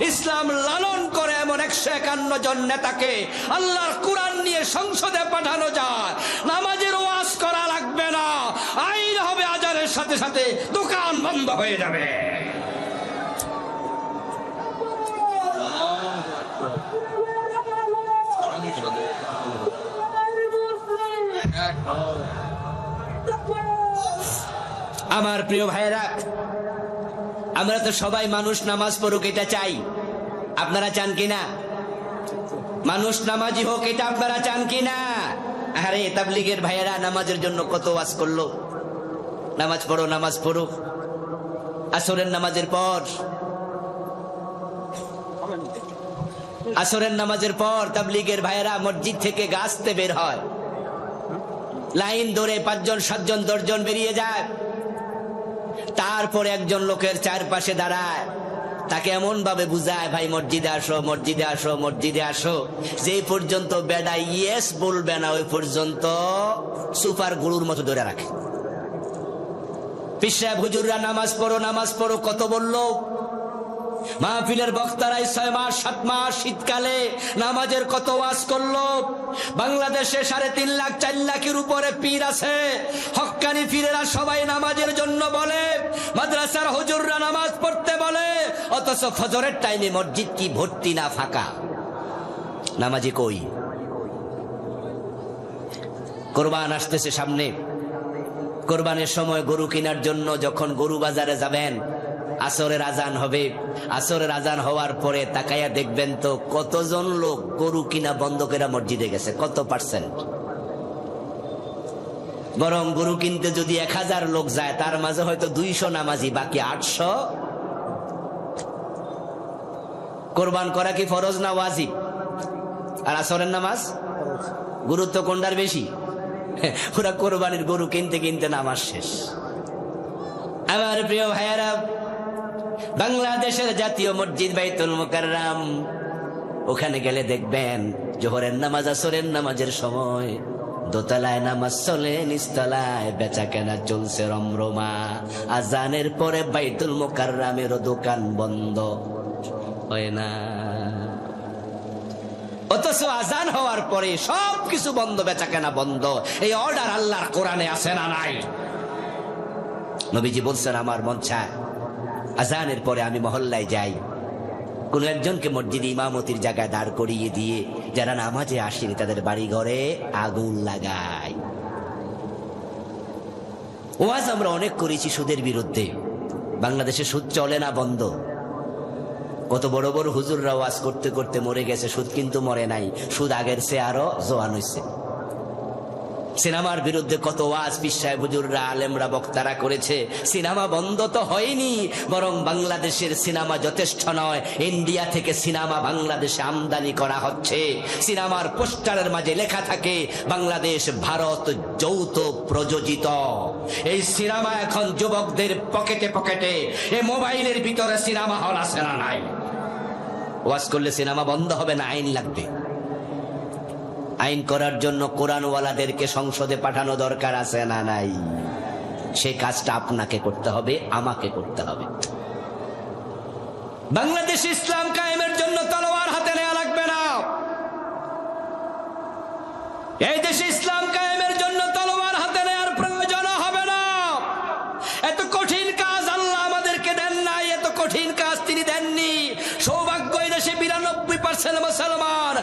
ইসলাম লালন করে এমন 151 জন নেতাকে আল্লাহর কোরআন নিয়ে সংসদে পাঠানো যায়, নামাজের ওয়াজ করা লাগবে না, আইন হবে, আজানের সাথে সাথে দোকান বন্ধ হয়ে যাবে। আমার প্রিয় ভাইরা, আমরা তো সবাই মানুষ নামাজ পড়ুক এটা চাই, আপনারা চান কিনা? মানুষ নামাজি হোক এটা আপনারা চান কিনা? আরে তাবলীগের ভাইয়েরা নামাজের জন্য কত ওয়াজ করলো, নামাজ পড়ো নামাজ পড়ো। আসরের নামাজের পর, আসরের নামাজের পর তাবলীগের ভাইয়েরা মসজিদ থেকে গাছতে বের হয়, লাইন ধরে 5 জন 7 জন 10 জন বেরিয়ে যায়, তারপরে একজন লোকের চারপাশে দাঁড়ায়, তাকে এমন ভাবে বুঝায়, ভাই মসজিদে আসো মসজিদে আসো মসজিদে আসো, যে পর্যন্ত বেডা ইয়েস বলবে না ওই পর্যন্ত সুপার গরুর মতো ধরে রাখে। পীর সাহেব হুজুররা নামাজ পড়ো কত বললো, মাহফিলের বক্তারাই 6 মাস 7 মাস শীতকালে নামাজের কত ওয়াজ করলো। বাংলাদেশে 3.5 লাখ 4 লাখের উপরে পীর আছে, হক্কানি পীরেরা সবাই নামাজের জন্য বলে, মাদ্রাসার হুজুররা নামাজ পড়তে বলে, অথচ ফজরের টাইমে মসজিদ কি ভর্তি না ফাঁকা? নামাজি কই? কোরবান আসতেছে সামনে, কোরবানের সময় গরু কেনার জন্য যখন গরু বাজারে যাবেন, আসরের আজান হবে, আসরের আজান হওয়ার পরে তাকাইয়া দেখবেন তো কতজন লোক গরু কিনা বন্ধ করে মসজিদে গেছে, কত %? বরং গরু কিনতে যদি 1000 লোক যায়, তার মাঝে হয়তো 200 নামাজি, বাকি 800। কোরবান করা কি ফরজ না ওয়াজিব? আর আসরের নামাজ গুরুত্ব কোনটার বেশি? পুরা কোরবানির গরু কিনতে কিনতে নামাজ শেষ। আমার প্রিয় ভাইয়েরা, বাংলাদেশের জাতীয় মসজিদ বাইতুল মুকাররম, ওখানে গেলে দেখবেন জোহরের নামাজ আসরের নামাজের সময় দোতলায় নামাজ চলে, নিচতলায় বেচা কেনা চলছে রমরমা। আজানের পরে বাইতুল মুকাররমেরও দোকান বন্ধ হয় না, অথচ আজান হওয়ার পরে সবকিছু বন্ধ, বেচা কেনা বন্ধ। এই অর্ডার আল্লাহর কোরআনে আছে না নাই? নবীজি বলছেন, আমার মন চায় আজানের পরে আমি মহল্লায় যাই, কোন একজনকে মসজিদে ইমামতির জায়গায় দাঁড় করিয়ে দিয়ে যারা নামাজে আসেনি তাদের বাড়ি ঘরে আগুন লাগাই। ওয়াজ আমরা অনেক করেছি সুদের বিরুদ্ধে, বাংলাদেশে সুদ চলে না, বন্ধ। কত বড় বড় হুজুররা ওয়াজ করতে করতে মরে গেছে, সুদ কিন্তু মরে নাই, সুদ আগের চেয়ে আরো জোয়ান হয়েছে। সিনেমার বিরুদ্ধে কত ওয়াজ পীর সাহেব হুজুররা আলেমরা বক্তারা করেছে, সিনেমা বন্ধ তো হয়নি, বরং বাংলাদেশের সিনেমা যথেষ্ট নয়, ইন্ডিয়া থেকে সিনেমা বাংলাদেশে আমদানি করা হচ্ছে। সিনেমার পোস্টারের মাঝে লেখা থাকে বাংলাদেশ ভারত যৌথ প্রযোজিত। এই সিনেমা এখন যুবকদের পকেটে পকেটে, এই মোবাইলের ভিতরে সিনেমা হল আছে না নাই? ওয়াজ করলে সিনেমা বন্ধ হবে না, আইন লাগবে। আইন করার জন্য কোরআনওয়ালাদেরকে সংসদে পাঠানো দরকার আছে না নাই? সেই কাজটা আপনাকে করতে হবে, আমাকে করতে হবে। বাংলাদেশ ইসলাম কায়েমের জন্য তলোয়ার হাতে নেওয়া লাগবে না। এই দেশে ইসলাম কায়েমের জন্য তলোয়ার হাতে নেওয়ার প্রয়োজন হবে না। এত কঠিন কাজ আল্লাহ আমাদেরকে দেন নাই, এত কঠিন কাজ তিনি দেননি। সৌভাগ্য এই দেশে 92% মুসলমান।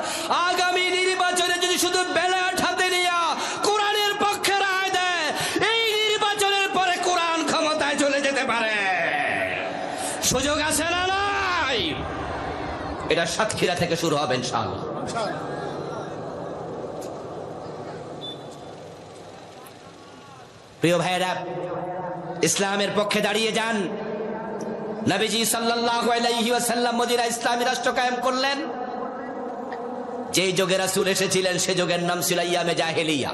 আগামী নির্বাচনে যদি শুধু ব্যালট হাতে নিয়ে কোরআনের পক্ষে রায় দেয়, এই নির্বাচনের পরে কোরআন ক্ষমতায় চলে যেতে পারে। সুযোগ আছে না নাই? এটা সাতক্ষীরা থেকে শুরু হবে ইনশাআল্লাহ। প্রিয় ভাইরা, ইসলামের পক্ষে দাঁড়িয়ে যান। নবীজি সাল্লাল্লাহু আলাইহি ওয়াসাল্লাম মদিনা ইসলামী রাষ্ট্র কায়েম করলেন। যেই যুগে রাসূল এসেছিলেন সে যুগের নাম ছিল আইয়ামে জাহেলিয়া।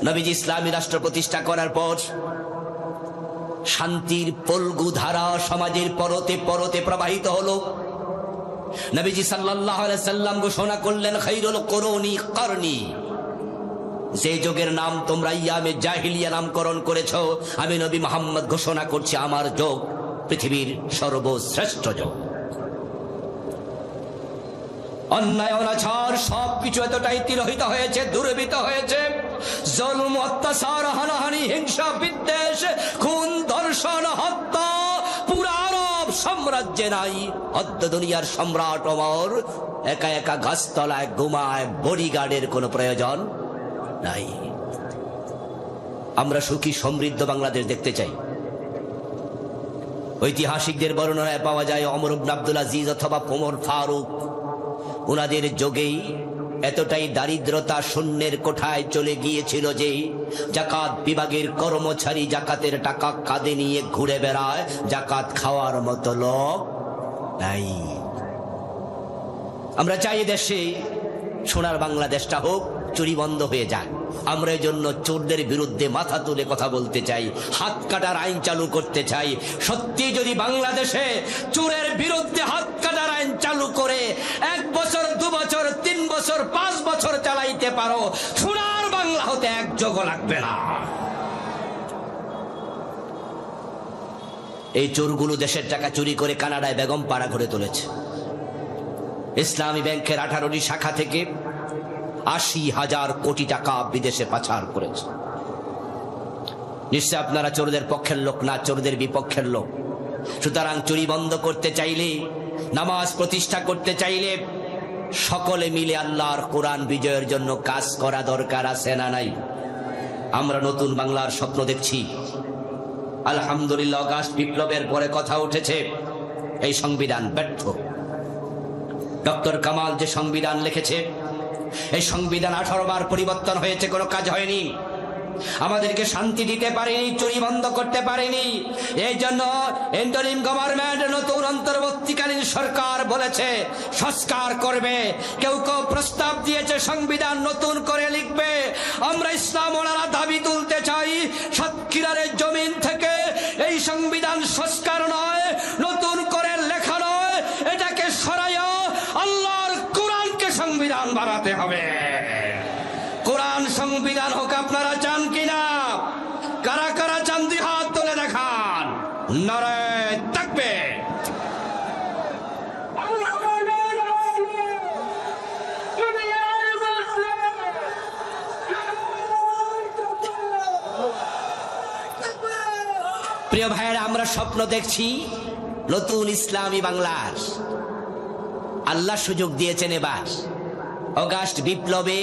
নবীজি ইসলামী রাষ্ট্র প্রতিষ্ঠা করার পর শান্তির পলগু ধারা সমাজের পরতে পরতে প্রবাহিত হলো। নবীজি সাল্লাল্লাহু আলাইহি ওয়াসাল্লাম ঘোষণা করলেন, খায়রুল কুরুনি করনি। যে যুগের নাম তোমরা আইয়ামে জাহিলিয়া নামকরণ করেছো, আমি নবী মুহাম্মদ ঘোষণা করছি আমার যুগ পৃথিবীর সর্বশ্রেষ্ঠ যুগ। অন্যায় অনাচার সবকিছু এতটাই তিরোহিত হয়েছে, দুর্বৃত্ত হয়েছে। জুলুম, অত্যাচার, হানাহানি, হিংসা, বিদ্বেষ, খুন, ধর্ষণ, হত্যা পুরা আরব সাম্রাজ্যে নাই। অদ্য দুনিয়ার সম্রাট ওমর একা একা গাছতলায় ঘুমায়, বডিগার্ডের কোনো প্রয়োজন নাই। আমরা সুখী সমৃদ্ধ বাংলাদেশ দেখতে চাই। ঐতিহাসিকদের বর্ণনায় পাওয়া যায় ওমর ইবনে আব্দুল আজিজ অথবা ওমর ফারুক, ওনাদের যোগেই এতটাই দারিদ্রতা শূন্যের কোঠায় চলে গিয়েছিল যে জাকাত বিভাগের কর্মচারী জাকাতের টাকা কাঁধে নিয়ে ঘুরে বেড়ায়, জাকাত খাওয়ার মতো লোক নাই। আমরা চাই দেশে সোনার বাংলাদেশটা হোক, চুরি বন্ধ হয়ে যায়। আমরা এই জন্য চোরদের বিরুদ্ধে মাথা তুলে কথা বলতে চাই, হাত কাটার আইন চালু করতে চাই। সত্যি যদি বাংলাদেশে চোরের বিরুদ্ধে হাত কাটার আইন চালু করে 1 বছর 2 বছর 3 বছর 5 বছর চালাইতে পারো, সোনার বাংলা হতে এক যোগ লাগবে না। এই চোরগুলো দেশের টাকা চুরি করে কানাডায় বেগম পাড়া করে তুলেছে। ইসলামী ব্যাংকের 18টি শাখা থেকে 80,000 কোটি টাকা বিদেশে পাচার করেছে। নিশ্চয় আপনারা চোরদের পক্ষের লোক না, চোরদের বিপক্ষের লোক। সুতরাং চুরি বন্ধ করতে চাইলে, নামাজ প্রতিষ্ঠা করতে চাইলে সকলে মিলে আল্লাহর কোরআন বিজয়ের জন্য কাজ করা দরকার আছে না নাই? আমরা নতুন বাংলার স্বপ্ন দেখছি। আলহামদুলিল্লাহ, আগস্ট বিপ্লবের পরে কথা উঠেছে এই সংবিধান ব্যর্থ। ডক্টর কামাল যে সংবিধান লিখেছে, এই সংবিধান 18 বার পরিবর্তন হয়েছে, কোনো কাজ হয়নি। আমাদেরকে শান্তি দিতে পারেনি, চুরি বন্ধ করতে পারেনি। এই জন্য ইন্টারিম গভর্নমেন্ট, নতুন অন্তর্বর্তীকালীন সরকার বলেছে সংস্কার করবে। কেউ কেউ প্রস্তাব দিয়েছে সংবিধান নতুন করে লিখবে। আমরা ইসলাম ওলারা দাবি তুলতে চাই, সাতক্ষীরার জমিন থেকে এই সংবিধান সংস্কার নয়, নতুন করে লেখা নয়, এটাকে সরাইয়া আল্লাহর কোরআনকে সংবিধান বানাতে হবে। কোরআন সংবিধান হোক, আপনারা চান কিনা? কারা কারা চান দুই হাত তুলে দেখান। নারায়ে তাকবীর। প্রিয় ভাইয়েরা, আমরা স্বপ্ন দেখছি নতুন ইসলামী বাংলার। আল্লাহ সুযোগ দিয়েছেন এবার। আগস্ট বিপ্লবে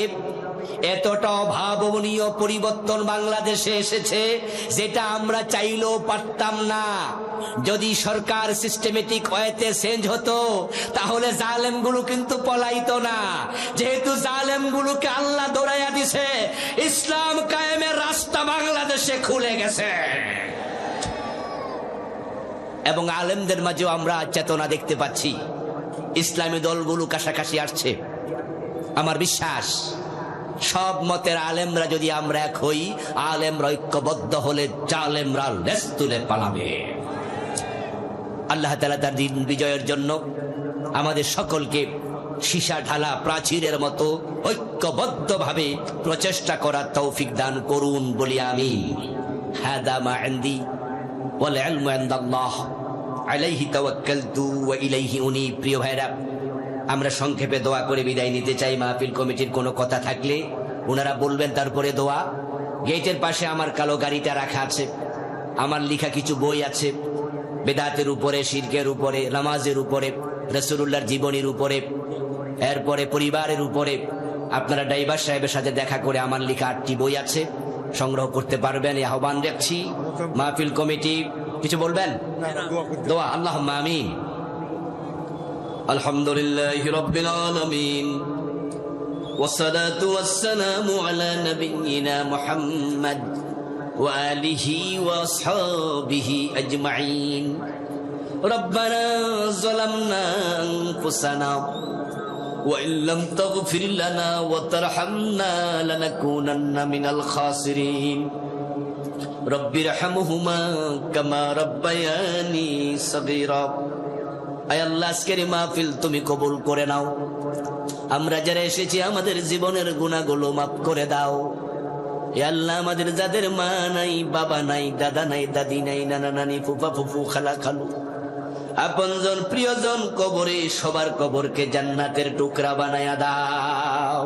এতটা অভাবনীয় পরিবর্তন বাংলাদেশে এসেছে যেটা আমরা চাইলেও পারতাম না। যদি সরকার সিস্টেমেটিক ওয়েতে চেঞ্জ হতো তাহলে জালেমগুলো কিন্তু পলাইতো না। যেহেতু জালেমগুলোকে আল্লাহ দৌড়াইয়া দিছে, ইসলাম কায়েমের রাস্তা বাংলাদেশে খুলে গেছে। এবং আলেমদের মাঝেও আমরা চেতনা দেখতে পাচ্ছি। ইসলামী দলগুলো কাছাকাছি আসছে। আমার বিশ্বাস সব মতের আলেমরা যদি আমরা এক হই, আলেমরা ঐক্যবদ্ধ হলে জালেমরা লেজ তুলে পালাবে। আল্লাহ তাআলা তার দিন বিজয়ের জন্য আমাদের সকলকে সীসা ঢালা প্রাচীরের মতো ঐক্যবদ্ধভাবে প্রচেষ্টা করার তৌফিক দান করুন বলি আমি। হাদা মা ইনদি ওয়াল ইলমু ইনদাল্লাহ আলাইহি তাওয়াক্কালতু ওয়া ইলাইহি উনীব। প্রিয় ভাইরা, আমরা সংক্ষেপে দোয়া করে বিদায় নিতে চাই। মাহফিল কমিটির কোনো কথা থাকলে ওনারা বলবেন, তারপরে দোয়া। গেটের পাশে আমার কালো গাড়িটা রাখা আছে, আমার লেখা কিছু বই আছে, বেদাতের উপরে, শিরকের উপরে, নামাজের উপরে, রাসূলুল্লাহর জীবনীর উপরে, এরপরে পরিবারের উপরে। আপনারা ড্রাইভার সাহেবের সাথে দেখা করে আমার লেখা 8টি বই আছে, সংগ্রহ করতে পারবেন। এই আহ্বান রাখছি। মাহফিল কমিটি কিছু বলবেন? দোয়া। আল্লাহুম্মা আমিন। আলহামদুলিল্লাহি রাব্বিল আলামিন ওয়াসসালাতু ওয়াসসালামু আলা নাবিয়্যিনা মুহাম্মদ ওয়া আলিহি ওয়া আসহাবিহি আজমাইন। রব্বানা যালামনা আনফুসানা ওয়া ইল্লাম তাগফির লানা ওয়া তারহামনা লানাকুনান্না মিনাল খাসিরিন। রব্বিরহামহুমা কামা রাব্বায়ানি সাগীরা। আয় আল্লাহ, আজকের মাহফিল তুমি কবুল করে নাও। আমরা যারা এসেছি আমাদের জীবনের গুনাহগুলো মাফ করে দাও। এ আল্লাহ, আমাদের যাদের মা নাই, বাবা নাই, দাদা নাই, দাদি নাই, নানা নানি, ফুফা ফুফু, খালা খালু, আপনজন প্রিয়জন কবরে, সবার কবরকে জান্নাতের টুকরা বানায়া দাও।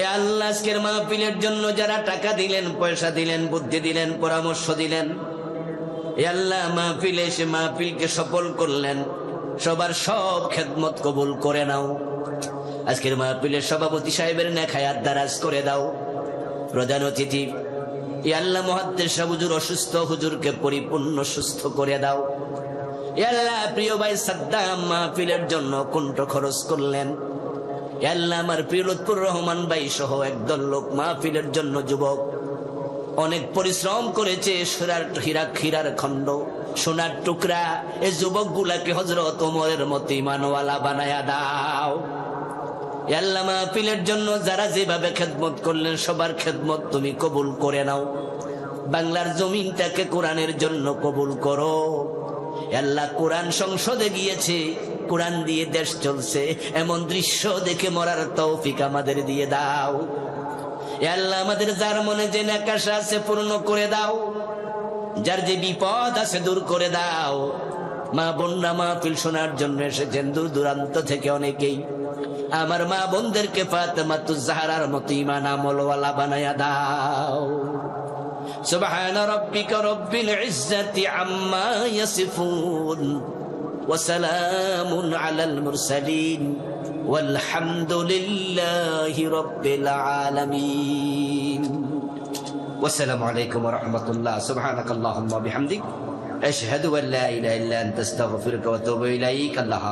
এ আল্লাহ, আজকের মাহফিলের জন্য যারা টাকা দিলেন, পয়সা দিলেন, বুদ্ধি দিলেন, পরামর্শ দিলেন, এ আল্লাহ, মাহফিলে এসে মাহফিলকে সফল করলেন, সবার সব খেদমত কবুল করে নাও। আজকের মাহফিলের সভাপতি সাহেবের নেক হায়াত দারাজ করে দাও। প্রধান অতিথি এ আল্লাহ মুহাদ্দিস সাহেব হুজুর অসুস্থ, হুজুরকে পরিপূর্ণ সুস্থ করে দাও। এ আল্লাহ, প্রিয় ভাই সাদ্দাম মাহফিলের জন্য কুণ্ঠ খরচ করলেন। এ আল্লাহ, আমার প্রিয় লুৎফুর রহমান ভাই সহ একদল লোক মাহফিলের জন্য, যুবক অনেক পরিশ্রম করেছে। হীরার খণ্ড, সোনার টুকরা, এই যুবক গুলাকে হযরত ওমরের মতো ইমানওয়ালা বানায়া দাও। এ আল্লাহ, মাহফিলের জন্য যারা যেভাবে খেদমত করলেন সবার খেদমত তুমি কবুল করে নাও। বাংলার জমিনটাকে কোরআনের জন্য কবুল করো। এ আল্লাহ, কোরআন সংসদে গিয়েছে, কোরআন দিয়ে দেশ চলছে, এমন দৃশ্য দেখে মরার তৌফিক আমাদের দিয়ে দাও। এ আল্লাহ, আমাদের যার মনে যে নেকাশা আছে পূর্ণ করে দাও, যার যে বিপদ আছে দূর করে দাও। মা বোনরা মাহফিল শোনার জন্য এসেছেন দূর দূরান্ত থেকে অনেকেই। আমার মা বোনদেরকে ফাতেমাতুজ জাহরার মতো ঈমান আমলওয়ালা বানায়া দাও। সুবহান রাব্বিকা রাব্বিল ইজ্জাতি আম্মা ইয়াসিফুন ওয়া সালামুন আলাল মুরসালিন ওয়ালহামদুলিল্লাহি রাব্বিল আলামিন। ওয়াসসালামু আলাইকুম ওয়া রাহমাতুল্লাহ। সুবহানাকাল্লাহুম্মা ওয়া বিহামদিক আশহাদু আল্লা ইলাহা ইল্লা আনতা আস্তাগফিরুকা ওয়া আতুবু ইলাইক। আল্লাহ।